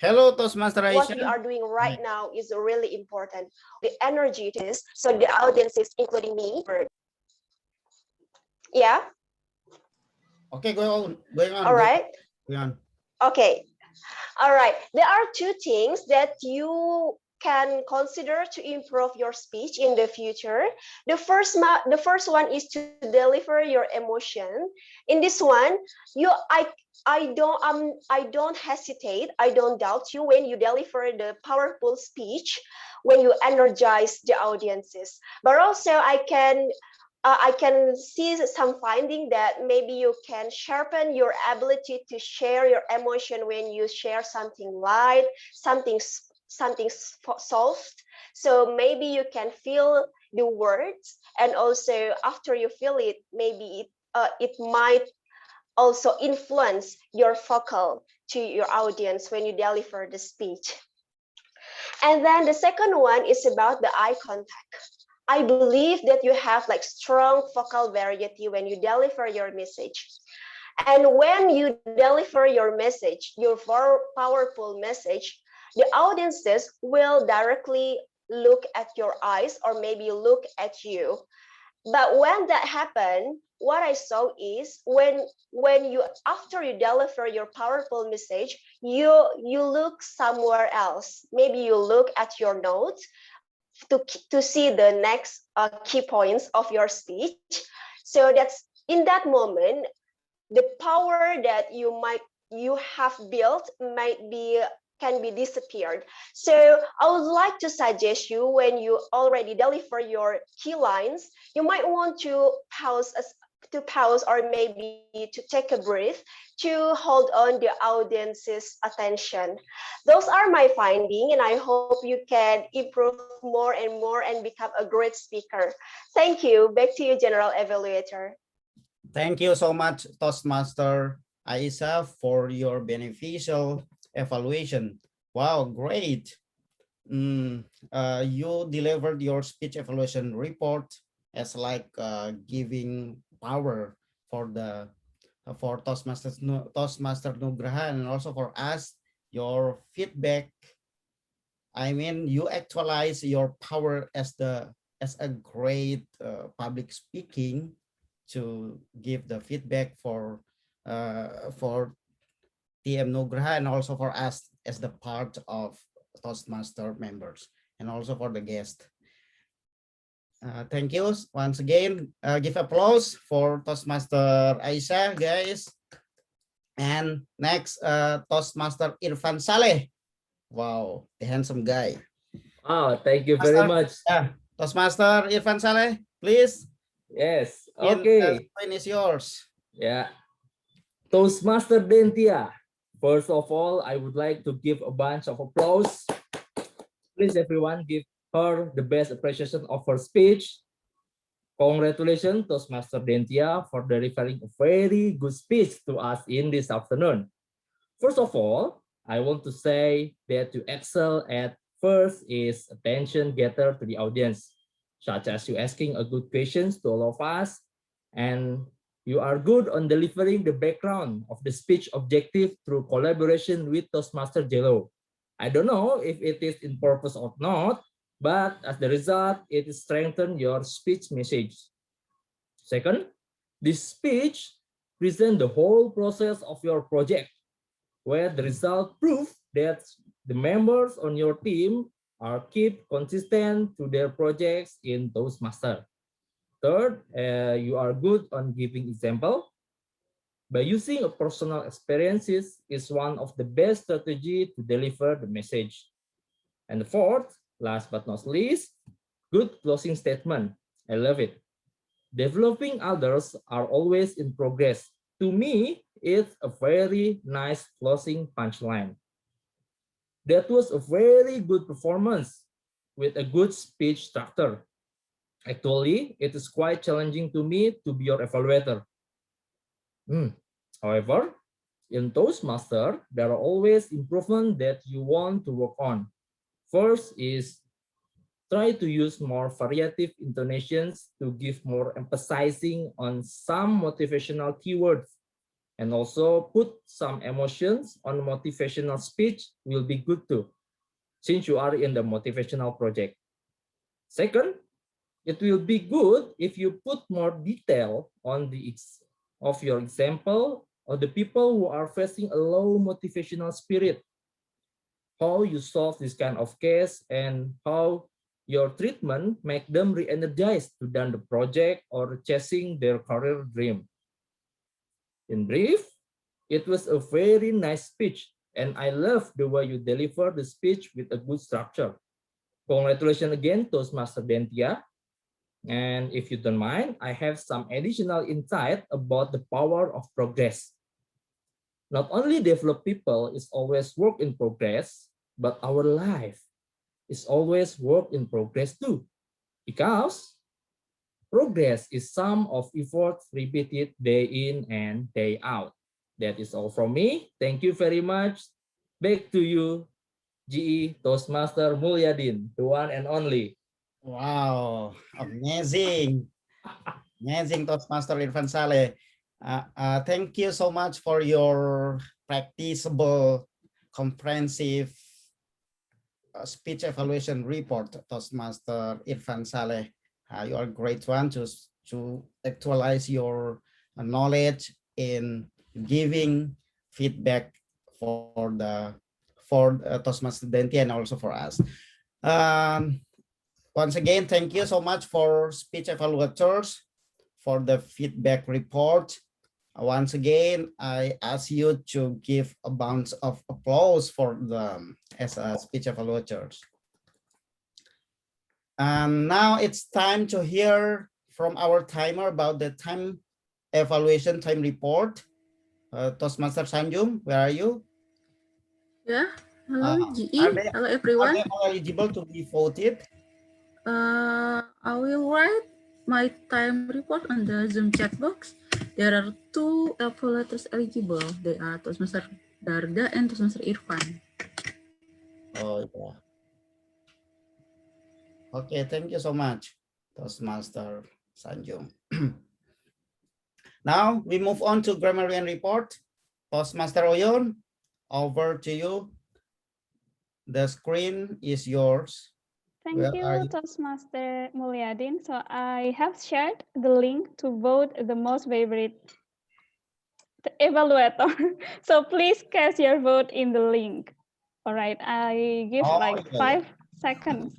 Hello, Toastmaster Aisha. What we are doing right now is really important. The energy it is, so the audiences, including me. Yeah. Okay, going on. All right. Going on. Okay. All right. There are two things that you can consider to improve your speech in the future. The first one is to deliver your emotion. In this one, I don't hesitate. I don't doubt you when you deliver the powerful speech, when you energize the audiences. But also, I can see some finding that maybe you can sharpen your ability to share your emotion when you share something light, something soft. So maybe you can feel the words, and also after you feel it, maybe it might also influence your vocal to your audience when you deliver the speech. And then the second one is about the eye contact. I believe that you have like strong vocal variety when you deliver your message. And when you deliver your message, your powerful message, the audiences will directly look at your eyes or maybe look at you. But when that happened, what I saw is when you after you deliver your powerful message, you look somewhere else. Maybe you look at your notes to see the next key points of your speech. So that's in that moment, the power that you have built can be disappeared. So I would like to suggest you when you already deliver your key lines, you might want to pause or maybe to take a breath to hold on the audience's attention. Those are my findings, and I hope you can improve more and become a great speaker. Thank you. Back to you, General Evaluator. Thank you so much, Toastmaster Aisa, for your beneficial evaluation. Wow, great. You delivered your speech evaluation report as like giving power for Toastmaster Nugraha, and also for us, your feedback. I mean, you actualize your power as a great public speaking to give the feedback for TM Nugraha and also for us as the part of Toastmaster members and also for the guest. Thank you once again. Give applause for Toastmaster Aisyah, guys. And next, Toastmaster Irfan Saleh. Wow, the handsome guy. Oh, thank you very much. Toastmaster Irfan Saleh, please. Yes, okay. The screen is yours. Yeah. Toastmaster Dentia. First of all, I would like to give a bunch of applause. Please, everyone, give her the best appreciation of her speech. Congratulations, Toastmaster Dentia, for delivering a very good speech to us in this afternoon. First of all, I want to say that you excel at first is attention getter to the audience, such as you asking a good questions to all of us, and you are good on delivering the background of the speech objective through collaboration with Toastmaster Jello. I don't know if it is in purpose or not, but as the result, it strengthens your speech message. Second, this speech presents the whole process of your project, where the result prove that the members on your team are keep consistent to their projects in Toastmaster. Third, you are good on giving example. By using a personal experiences is one of the best strategy to deliver the message. And the fourth, last but not least, good closing statement. I love it. Developing others are always in progress. To me, it's a very nice closing punchline. That was a very good performance with a good speech structure. Actually, it is quite challenging to me to be your evaluator. However, in Toastmaster, there are always improvements that you want to work on. First is try to use more variative intonations to give more emphasizing on some motivational keywords, and also put some emotions on motivational speech will be good too, since you are in the motivational project. Second, it will be good if you put more detail on of your example of the people who are facing a low motivational spirit, how you solve this kind of case, and how your treatment make them re-energized to done the project or chasing their career dream. In brief, it was a very nice speech, and I love the way you deliver the speech with a good structure. Congratulations again, Toastmaster Dentia. And if you don't mind, I have some additional insight about the power of progress. Not only develop people is always work in progress, but our life is always work in progress too. Because Progress is sum of efforts repeated day in and day out. That is all from me. Thank you very much. Back to you, GE Toastmaster Mulyadin, the one and only. Wow, amazing. Amazing Toastmaster Irfan Saleh. Thank you so much for your practicable, comprehensive speech evaluation report, Toastmaster Irfan Saleh. You are a great one to actualize your knowledge in giving feedback for Toastmaster Dentia and also for us. Once again, thank you so much for speech evaluators for the feedback report. Once again, I ask you to give a bounce of applause for them as a speech evaluators. And now it's time to hear from our timer about the time evaluation time report. Toastmaster Sanjung, where are you? Yeah, hello GE, hello Are everyone. they all eligible to be voted? I will write my time report on the Zoom chat box. There are 2 evaluators eligible. They are Toastmaster Darda and Toastmaster Irfan. Oh yeah. Okay, thank you so much, Toastmaster Sanjung. Now we move on to grammarian report. Toastmaster Oyon, over to you. The screen is yours. Thank you, Toastmaster Mulyadin. So I have shared the link to vote the most favorite evaluator. So please cast your vote in the link. All right, I give like 5 seconds.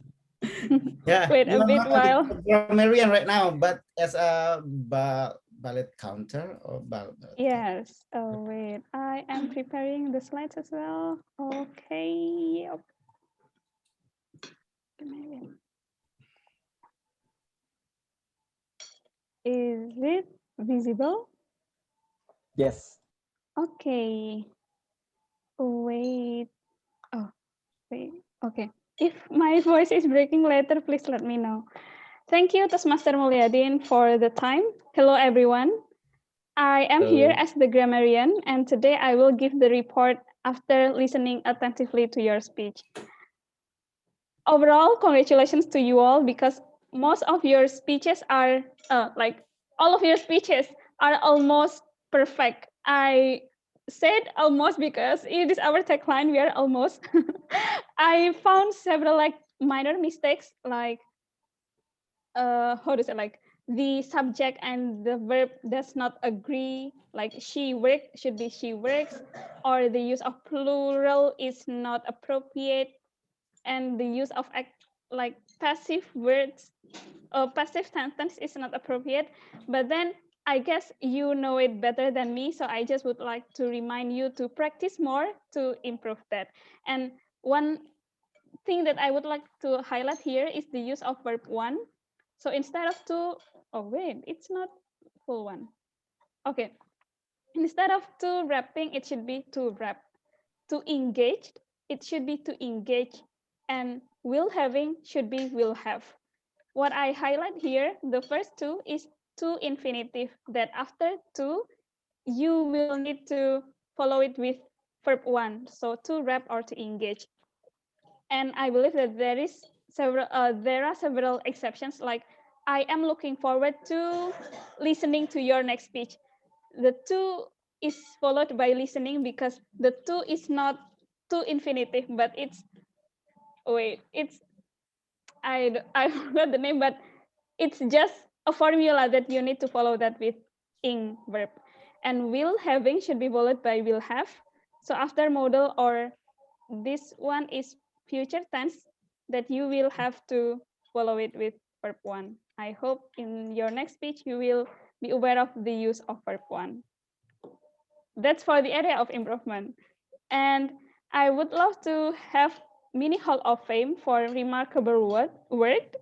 Yeah, Wait you a are bit not while. a grammarian right now, but as a ballot counter or ballot. Yes. Oh wait, I am preparing the slides as well. Okay. Yep. Is it visible? Yes. Okay. Wait. Oh, wait. Okay. If my voice is breaking later, please let me know. Thank you, Toastmaster Mulyadin, for the time. Hello, everyone. I am here as the grammarian, and today I will give the report after listening attentively to your speech. Overall, congratulations to you all, because most of your speeches are, all of your speeches are almost perfect. I said almost because it is our tagline, we are almost. I found several minor mistakes, how to say, the subject and the verb does not agree, like she worked should be she works, or the use of plural is not appropriate, and the use of passive words or passive sentence is not appropriate. But then I guess you know it better than me, so I just would like to remind you to practice more to improve that. And one thing that I would like to highlight here is the use of verb one. So instead of to, oh wait, it's not full one. Okay, instead of to wrapping, it should be to wrap. To engage, it should be to engage. And will having should be will have. What I highlight here, the first two is to infinitive, that after to, you will need to follow it with verb one. So to wrap or to engage. And I believe that there are several exceptions, like I am looking forward to listening to your next speech. The to is followed by listening because the to is not to infinitive, but it's, wait, it's, I forgot the name, but it's just a formula that you need to follow that with ing verb. And will having should be followed by will have. So after modal, or this one is future tense, that you will have to follow it with verb one. I hope in your next speech you will be aware of the use of verb one. That's for the area of improvement. And I would love to have mini Hall of Fame for remarkable work.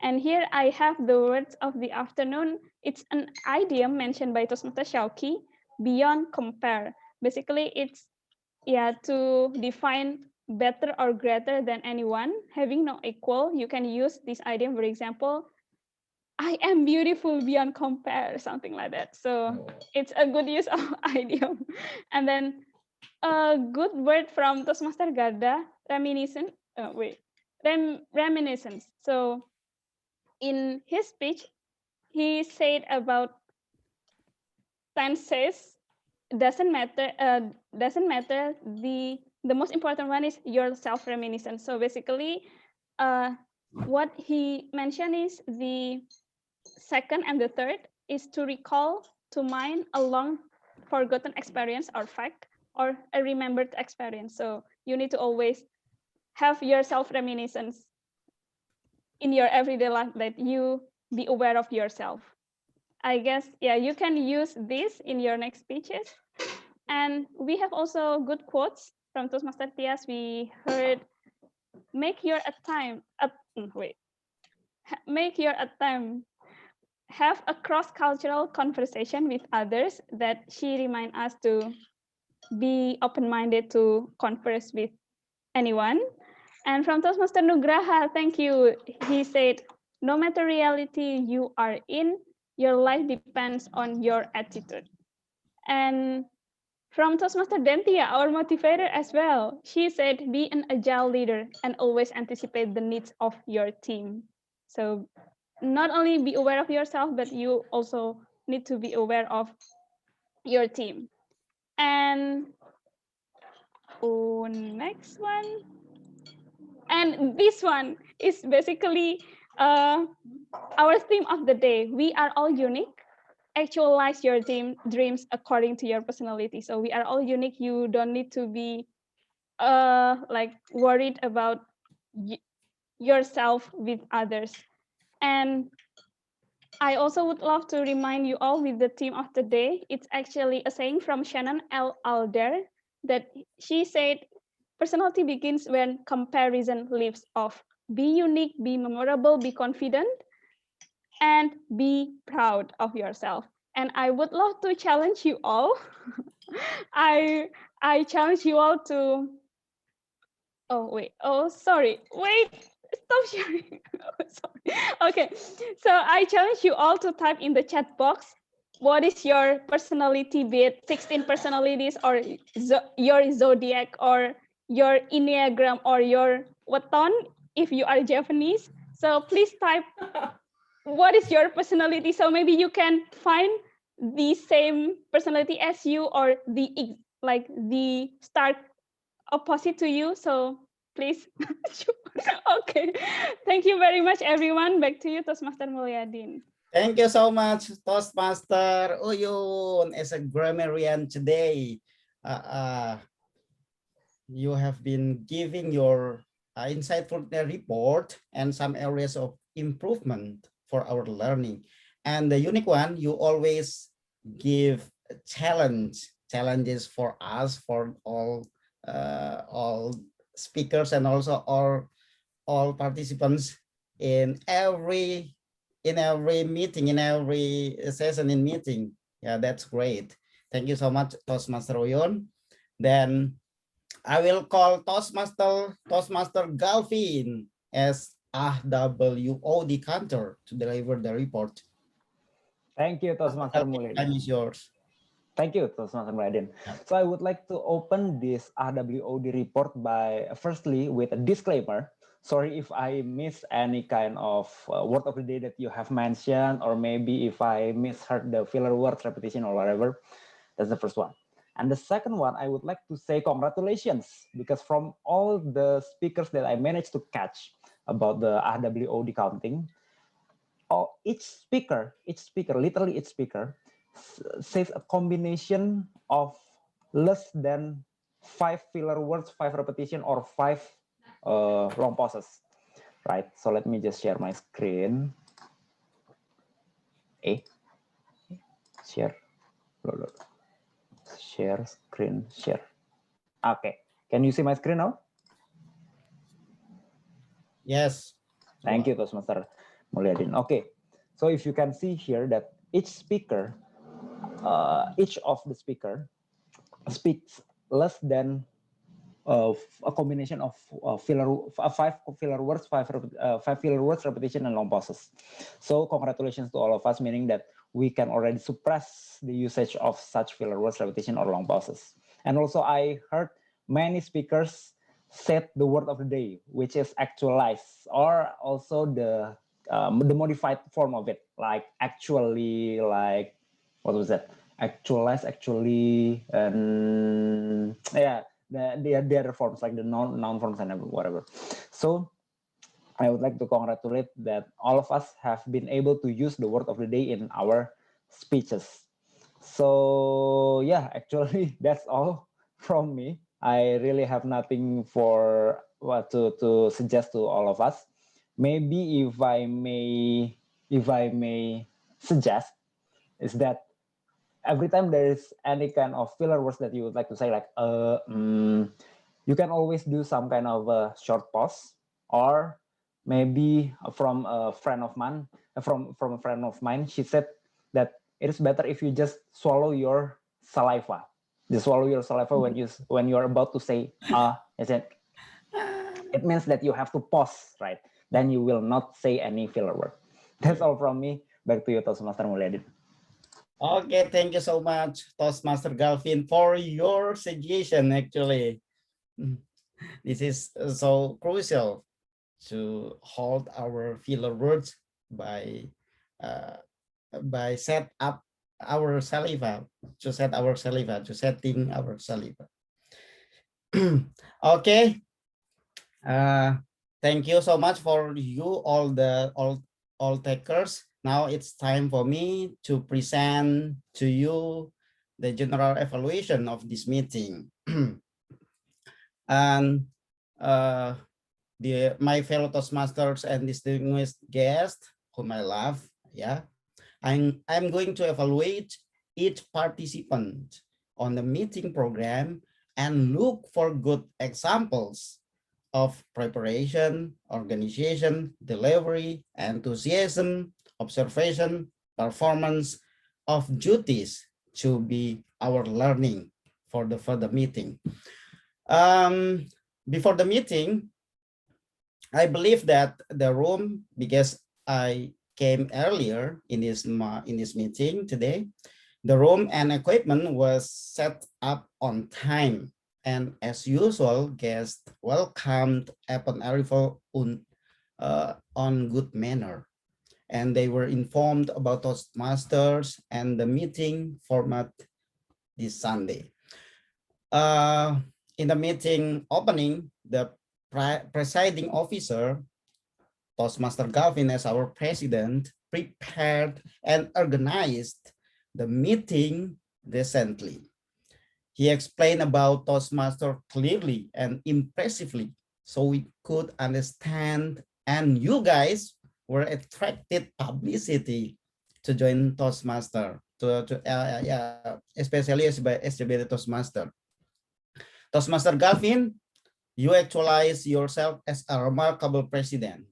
And here I have the words of the afternoon. It's an idiom mentioned by Toastmaster Shauki, beyond compare. Basically, it's to define better or greater than anyone, having no equal. You can use this idiom, for example, I am beautiful beyond compare, something like that. So it's a good use of idiom. And then a good word from Toastmaster Garda, reminiscence. Reminiscence. So in his speech, he said about tenses doesn't matter. Doesn't matter. The most important one is your self reminiscence. So basically, what he mentioned is the second and the third is to recall to mind a long forgotten experience or fact or a remembered experience. So you need to always have your self reminiscence in your everyday life, that you be aware of yourself. I guess, yeah, you can use this in your next speeches. And we have also good quotes from Toastmaster Tyas. We heard, make your attempt, make your attempt, have a cross-cultural conversation with others, that she remind us to be open-minded to converse with anyone. And from Toastmaster Nugraha, thank you. He said, no matter reality you are in, your life depends on your attitude. And from Toastmaster Dentia, our motivator as well, she said, be an agile leader and always anticipate the needs of your team. So not only be aware of yourself, but you also need to be aware of your team. And next one. And this one is basically our theme of the day. We are all unique. Actualize your dreams according to your personality. So we are all unique. You don't need to be like worried about yourself with others. And I also would love to remind you all with the theme of the day. It's actually a saying from Shannon L. Alder that she said, personality begins when comparison leaves off. Be unique, be memorable, be confident, and be proud of yourself. And I would love to challenge you all. I challenge you all to, sorry, stop sharing. Sorry. Okay, so I challenge you all to type in the chat box, what is your personality, be it 16 personalities or your zodiac or your Enneagram or your Waton if you are Japanese. So please type what is your personality, so maybe you can find the same personality as you or the stark opposite to you. So please. Okay, thank you very much everyone. Back to you, Toastmaster Mulyadin. Thank you so much, Toastmaster Uyun. As a grammarian today, you have been giving your insightful report and some areas of improvement for our learning. And the unique one, you always give challenges for us, for all speakers and also all participants in every meeting, in every session in meeting. Yeah, that's great. Thank you so much, Toastmaster Uyun. Then I will call Toastmaster Galvin as AWOD counter to deliver the report. Thank you, Toastmaster Mulyadin. Time is yours. Thank you, Toastmaster Mulyadin. So I would like to open this AWOD report by firstly with a disclaimer. Sorry if I miss any kind of word of the day that you have mentioned, or maybe if I misheard the filler words, repetition, or whatever. That's the first one. And the second one, I would like to say congratulations, because from all the speakers that I managed to catch about the AWOD counting, each speaker, literally each speaker, says a combination of less than 5 filler words, 5 repetition, or 5 long pauses, right? So let me just share my screen. Share. Share screen, share. Okay, can you see my screen now? Yes. Thank you, Toastmaster Mulyadin. Okay, so if you can see here that each speaker, each of the speaker speaks less than a combination of five filler words, five filler words, repetition, and long pauses. So congratulations to all of us, meaning that we can already suppress the usage of such filler words, repetition, or long pauses. And also I heard many speakers said the word of the day, which is actualize, or also the modified form of it, like actually, like what was that? Actualize, actually, and yeah, the other forms like the noun forms and whatever. So I would like to congratulate that all of us have been able to use the word of the day in our speeches. So yeah, actually that's all from me. I really have nothing for what to suggest to all of us. Maybe if I may suggest is that every time there is any kind of filler words that you would like to say, like you can always do some kind of a short pause, or maybe from a friend of mine, she said that it is better if you just swallow your saliva. Just swallow your saliva when you're about to say it means that you have to pause, right? Then you will not say any filler word. That's all from me. Back to you, Toastmaster Mulyadin. Okay, thank you so much, Toastmaster Galvin, for your suggestion. Actually, this is so crucial to hold our filler words by set up our saliva, to setting our saliva. Okay. Thank you so much for you all takers. Now it's time for me to present to you the general evaluation of this meeting. And my fellow Toastmasters and distinguished guests whom I love, yeah, I'm going to evaluate each participant on the meeting program and look for good examples of preparation, organization, delivery, enthusiasm, observation, performance of duties to be our learning for the meeting. Before the meeting, I believe that the room, because I came earlier in this meeting today, the room and equipment was set up on time, and as usual, guests welcomed upon arrival on good manner, and they were informed about Toastmasters and the meeting format this Sunday. In the meeting opening, the presiding officer, Toastmaster Galvin, as our president, prepared and organized the meeting decently. He explained about Toastmaster clearly and impressively, so we could understand, and you guys were attracted publicity to join Toastmaster, especially by SCBD Toastmaster. Toastmaster Galvin, you actualize yourself as a remarkable president.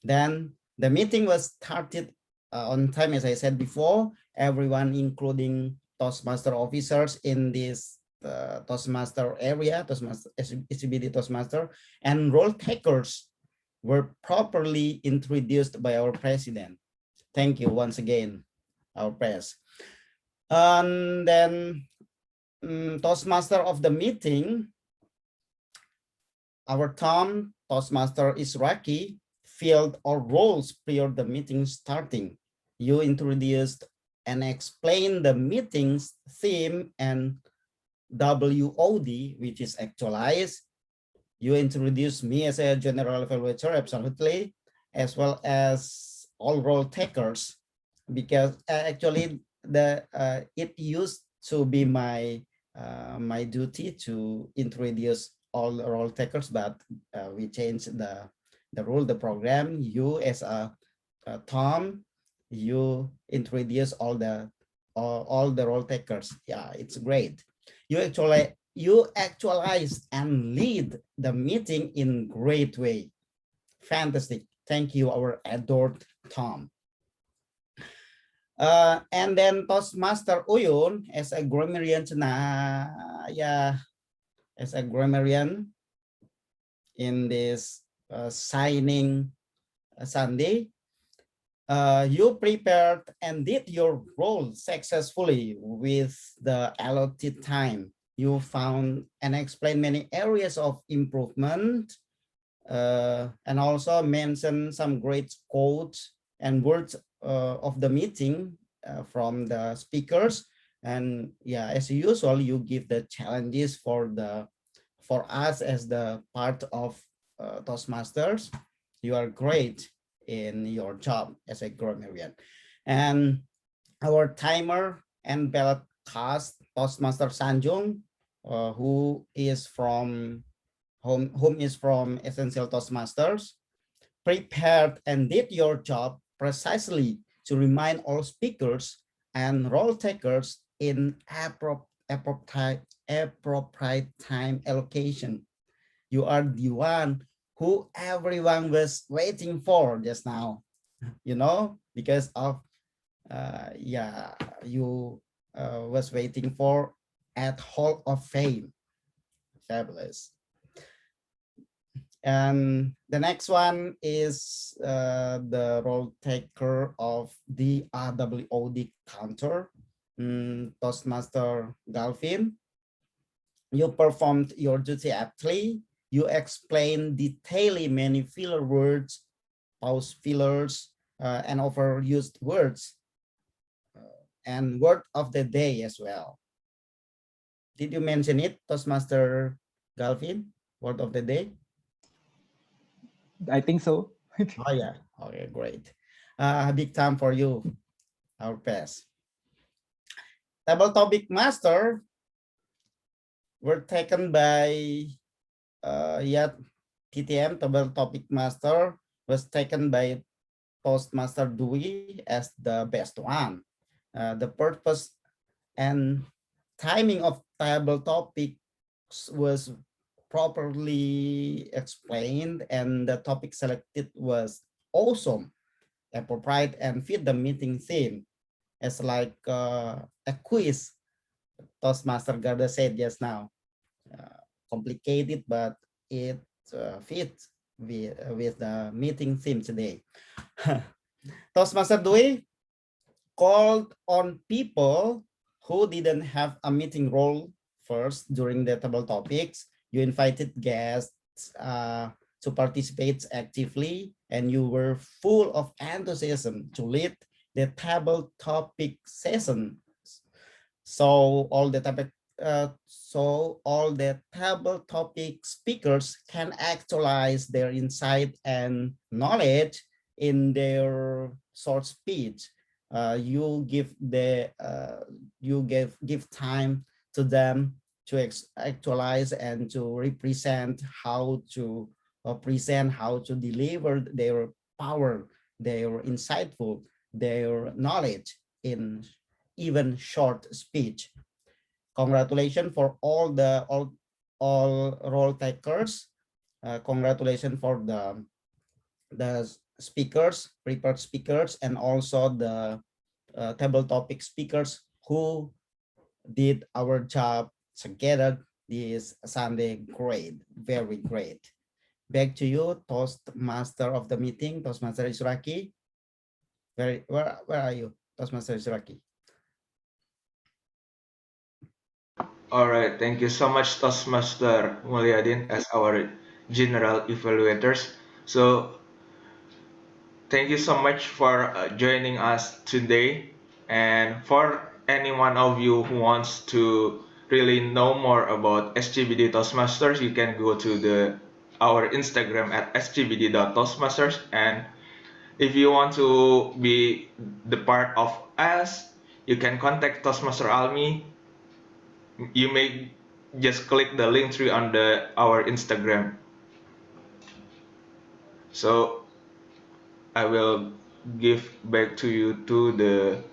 Then the meeting was started on time, as I said before. Everyone, including Toastmaster officers in this Toastmaster area, SCBD Toastmaster, and role takers were properly introduced by our president. Thank you once again, our press. And then Toastmaster of the meeting, our Tom, Toastmaster Israki, filled all roles prior to the meeting starting. You introduced and explained the meeting's theme and WOD, which is actualize. You introduced me as a general evaluator, absolutely, as well as all role takers, because actually it used to be my duty to introduce all the role takers, but we changed the rule, the program. You as a Tom, you introduce all the role takers. Yeah, it's great. You actualize and lead the meeting in great way. Fantastic. Thank you, our adored Tom. And then Toastmaster Uyun as a grammarian, yeah, as a grammarian in this signing Sunday. You prepared and did your role successfully with the allotted time. You found and explained many areas of improvement, and also mentioned some great quotes and words of the meeting from the speakers. And yeah, as usual, you give the challenges for us as the part of Toastmasters. You are great in your job as a grammarian. And our timer and ballot cast, Toastmaster Sanjung, whom is from Essential Toastmasters, prepared and did your job precisely to remind all speakers and role takers in appropriate time allocation. You are the one who everyone was waiting for just now, you know, because of you was waiting for at Hall of Fame. Fabulous. And the next one is the role taker of the RWOD counter, Toastmaster Galvin. You performed your duty aptly. You explained detailing many filler words, pause fillers, and overused words, and word of the day as well. Did you mention it, Toastmaster Galvin? Word of the day? I think so. Oh yeah. Okay, great. Big time for you. Our best. Table topic master were taken by TTM. Table topic master was taken by Toastmaster Dewey as the best one. The purpose and timing of table topics was properly explained, and the topic selected was awesome, appropriate, and fit the meeting theme. As like a quiz, Toastmaster Garda said just now. Complicated, but it fits with the meeting theme today. Toastmaster Dewey called on people who didn't have a meeting role first during the table topics. You invited guests to participate actively, and you were full of enthusiasm to lead the table topic session. So all the table topic speakers can actualize their insight and knowledge in their short speech. You give time to them to actualize and to represent how to present, how to deliver their power, their insightful, their knowledge in even short speech. Congratulations for all role takers. Congratulations for the speakers, prepared speakers, and also the table topic speakers who did our job together this Sunday. Great, very great. Back to you, Toastmaster of the meeting, Toastmaster Isuraki. Where are you, Toastmaster Isuraki? All right, thank you so much, Toastmaster Mulyadin, as our general evaluators. So thank you so much for joining us today. And for any one of you who wants to really know more about SCBD Toastmasters, you can go to our Instagram at scbd.toastmasters. And if you want to be the part of us, you can contact Toastmaster Almi. You may just click the link tree on our Instagram. So I will give back to you to the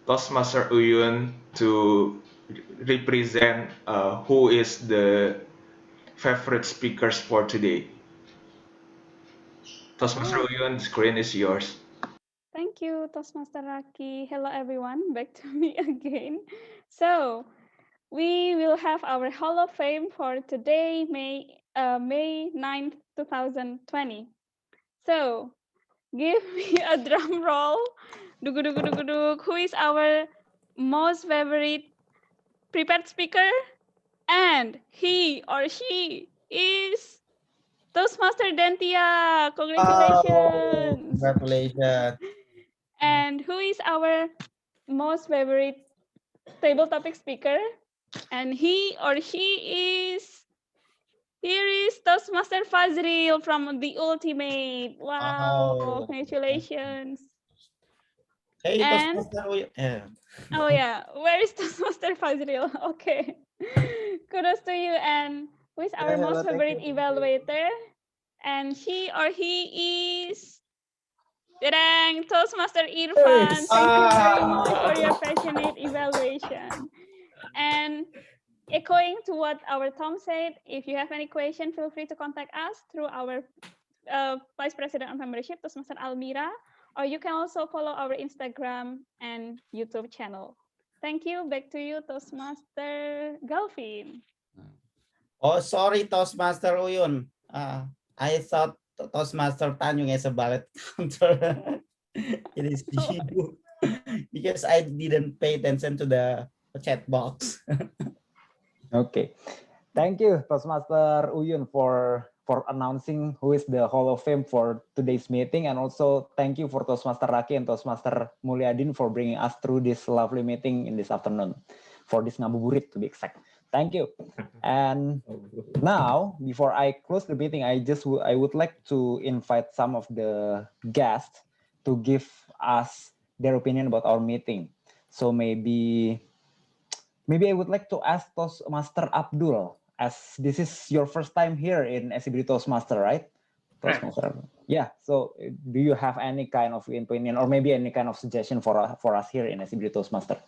Toastmaster Uyun to represent who is the favorite speakers for today. Toastmaster Uyun, the screen is yours. Thank you, Toastmaster Raki. Hello, everyone. Back to me again. So, we will have our Hall of Fame for today, May 9th, 2020. So give me a drum roll. Who is our most favorite prepared speaker? And he or she is Toastmaster Dentia. Oh, Congratulations. congratulations. And who is our most favorite table topic speaker? And he or she is, here is Toastmaster Fazril from The Ultimate. Wow, Oh, congratulations. hey, And, Toastmaster. Yeah. oh yeah, where is Toastmaster Fazril? Okay. Kudos to you. And who is our Hello, most thank favorite you. evaluator? And she or he is Dang, Toastmaster Irfan. Thank you very much for your passionate evaluation. And echoing to what our Tom said, if you have any question, feel free to contact us through our Vice President of Membership, Toastmaster Almira, or you can also follow our Instagram and YouTube channel. Thank you. Back to you, Toastmaster Galvin. Oh, sorry, Toastmaster Uyun. I thought Toastmaster Tanyung is a ballet counter. It is you. Because I didn't pay attention to the chat box. Okay. Thank you, Toastmaster Uyun, for announcing who is the Hall of Fame for today's meeting. And also thank you for Toastmaster Raki and Toastmaster Mulyadin for bringing us through this lovely meeting in this afternoon, for this ngabuburit to be exact. Thank you. And now, before I close the meeting, I would like to invite some of the guests to give us their opinion about our meeting. So maybe I would like to ask Toastmaster Abdul, as this is your first time here in SCBD Toastmaster, right? Toastmaster. Yeah. So do you have any kind of opinion or maybe any kind of suggestion for us here in SCBD Toastmaster?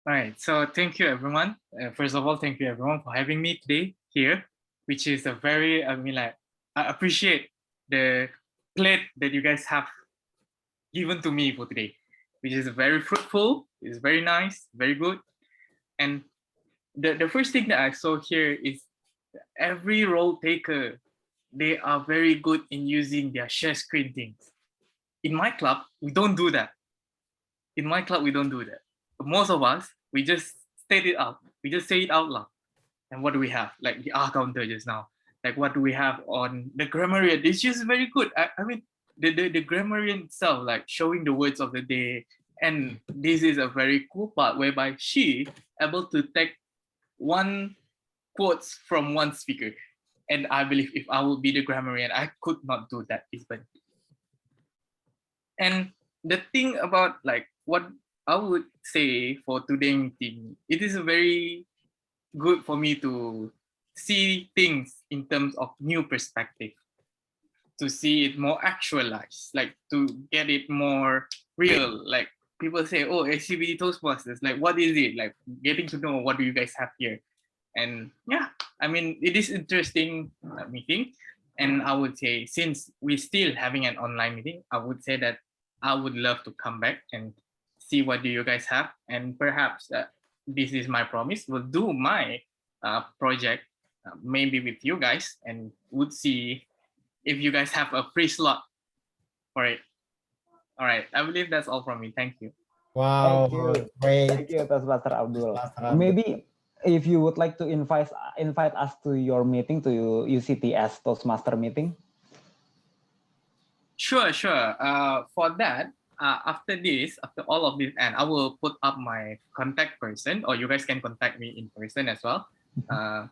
All right, so thank you everyone. First of all, thank you everyone for having me today here, which is a very, I appreciate the plate that you guys have given to me for today, which is very fruitful, it's very nice, very good. And the first thing that I saw here is every role taker, they are very good in using their share screen things. In my club, we don't do that. Most of us, we just state it out. We just say it out loud. And what do we have? Like the R counter just now. Like what do we have on the grammarian? It's just very good. I mean, the grammarian itself, like showing the words of the day. And this is a very cool part whereby she able to take one quotes from one speaker. And I believe if I would be the grammarian, I could not do that even. And the thing about like what I would say for today's meeting, it is very good for me to see things in terms of new perspective, to see it more actualized, like to get it more real. Like people say, oh, SCBD Toastmasters, like what is it? Like getting to know what do you guys have here. And yeah, I mean, it is interesting meeting. And I would say, since we're still having an online meeting, I would say that I would love to come back and see what do you guys have. And perhaps this is my promise, we'll do my project maybe with you guys and would see if you guys have a free slot for it. All right, I believe that's all from me. Thank you. Wow, Thank you. great. Thank you, Toastmaster Abdul. Maybe if you would like to invite us to your meeting, to UCTS Toastmaster meeting. Sure. For that, after all of this, and I will put up my contact person, or you guys can contact me in person as well. I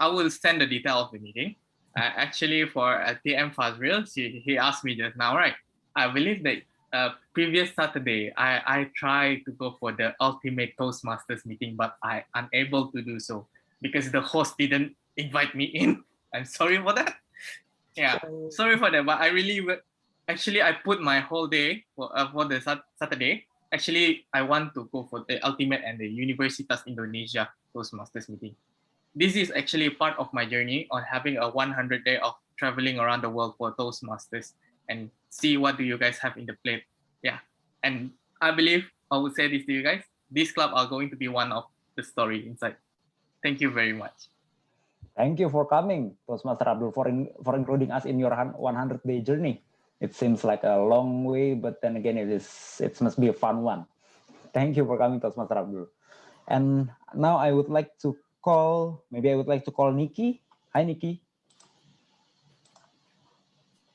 will send the detail of the meeting. Actually, for TM Fazril, he asked me just now, right? I believe that previous Saturday, I tried to go for the Ultimate Toastmasters meeting, but I unable to do so because the host didn't invite me in. I'm sorry for that. Yeah, sorry for that, but I put my whole day for the Saturday. Actually, I want to go for the Ultimate and the Universitas Indonesia Toastmasters meeting. This is actually part of my journey on having a 100 day of traveling around the world for Toastmasters and see what do you guys have in the plate. Yeah, and I believe I would say this to you guys. this club are going to be one of the story inside. Thank you very much. Thank you for coming, Toastmaster Abdul, for including us in your 100-day journey. It seems like a long way, but then again, it must be a fun one. Thank you for coming, Toastmaster Abdul. And now I would like to call Nikki. Hi, Nikki.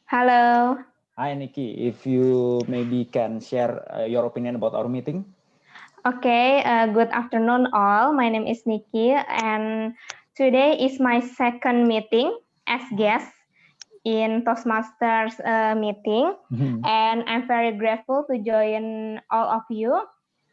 Hello. Hi, Nikki. If you maybe can share your opinion about our meeting. Okay, good afternoon all. My name is Nikki and today is my second meeting as guest in Toastmasters meeting. And I'm very grateful to join all of you.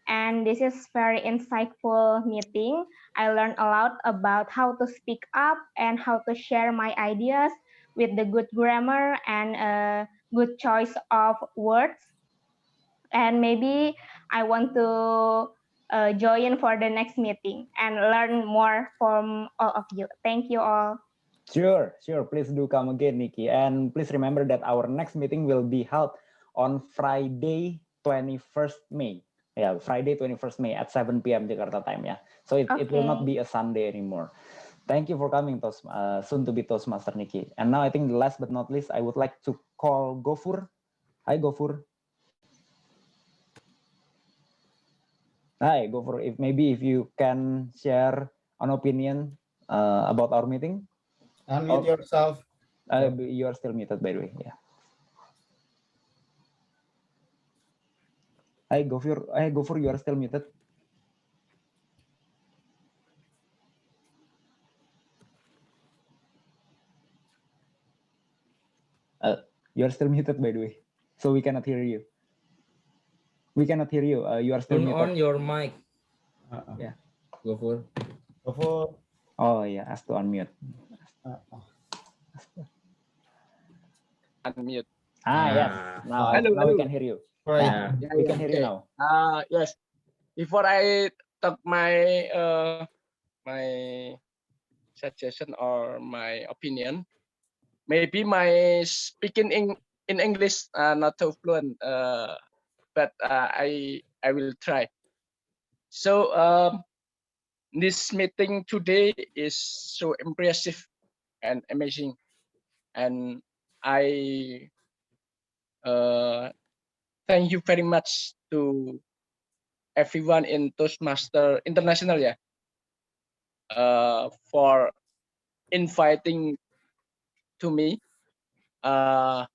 And this is very insightful meeting. I learned a lot about how to speak up and how to share my ideas with the good grammar and a good choice of words. And maybe I want to join for the next meeting and learn more from all of you. Thank you all. Sure. Please do come again, Nikki. And please remember that our next meeting will be held on Friday, 21st May. Yeah, Friday, 21st May at 7 p.m. Jakarta time. Yeah. So it will not be a Sunday anymore. Thank you for coming, soon to be Toastmaster Nikki. And now I think last but not least, I would like to call Gofur. Hi, Gofur. Hi, Gofur. If you can share an opinion about our meeting. Unmute yourself. You are still muted, by the way. Yeah. Hi, Gofur. You are still muted. You are still muted, by the way. So we cannot hear you. We cannot hear you. You are still Turn muted. on your mic. Yeah. Gofur. Oh yeah, ask to unmute. Unmute. Yes. Now we can hear you. Right. We can hear you now. Yes. Before I talk my my suggestion or my opinion, maybe my speaking in English not so fluent, but I will try. So this meeting today is so impressive and amazing, and I thank you very much to everyone in Toastmaster International, for inviting to me. Hope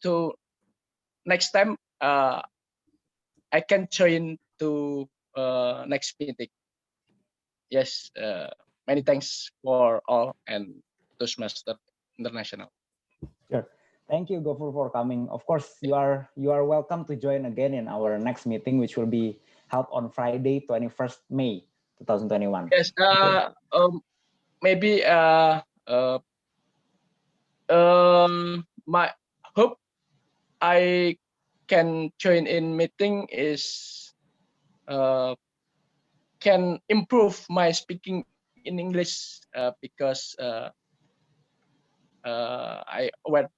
to next time I can join to next meeting. Yes, many thanks for all and Toastmaster International. Sure. Thank you, Gofur, for coming. Of course, you are welcome to join again in our next meeting, which will be held on Friday, 21st May, 2021. Yes. Maybe my hope I can join in meeting is can improve my speaking in English because I aware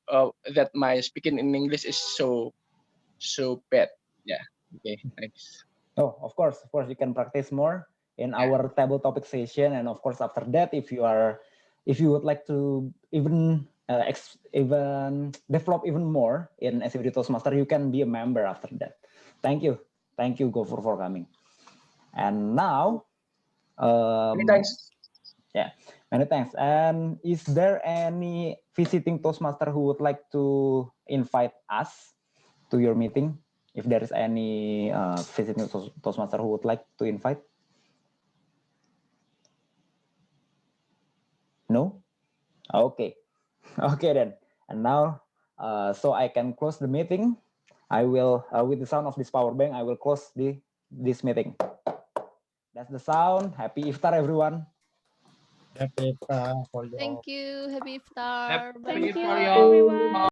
that my speaking in English is so bad. Yeah. Okay. Thanks. Oh, of course, you can practice more in our table topic session, and of course, after that, if you would like to even develop even more in SCBD Toastmaster, you can be a member after that. Thank you, Gofur, for coming. And now, many thanks. Yeah, many thanks. And is there any visiting Toastmaster who would like to invite us to your meeting? If there is any visiting Toastmaster who would like to invite? No? Okay. Okay then. And now, so I can close the meeting. I will, with the sound of this power bank, I will close this meeting. That's the sound. Happy Iftar, everyone. Happy Iftar for you all. Thank you. Happy Iftar. Thank you, Bye. everyone.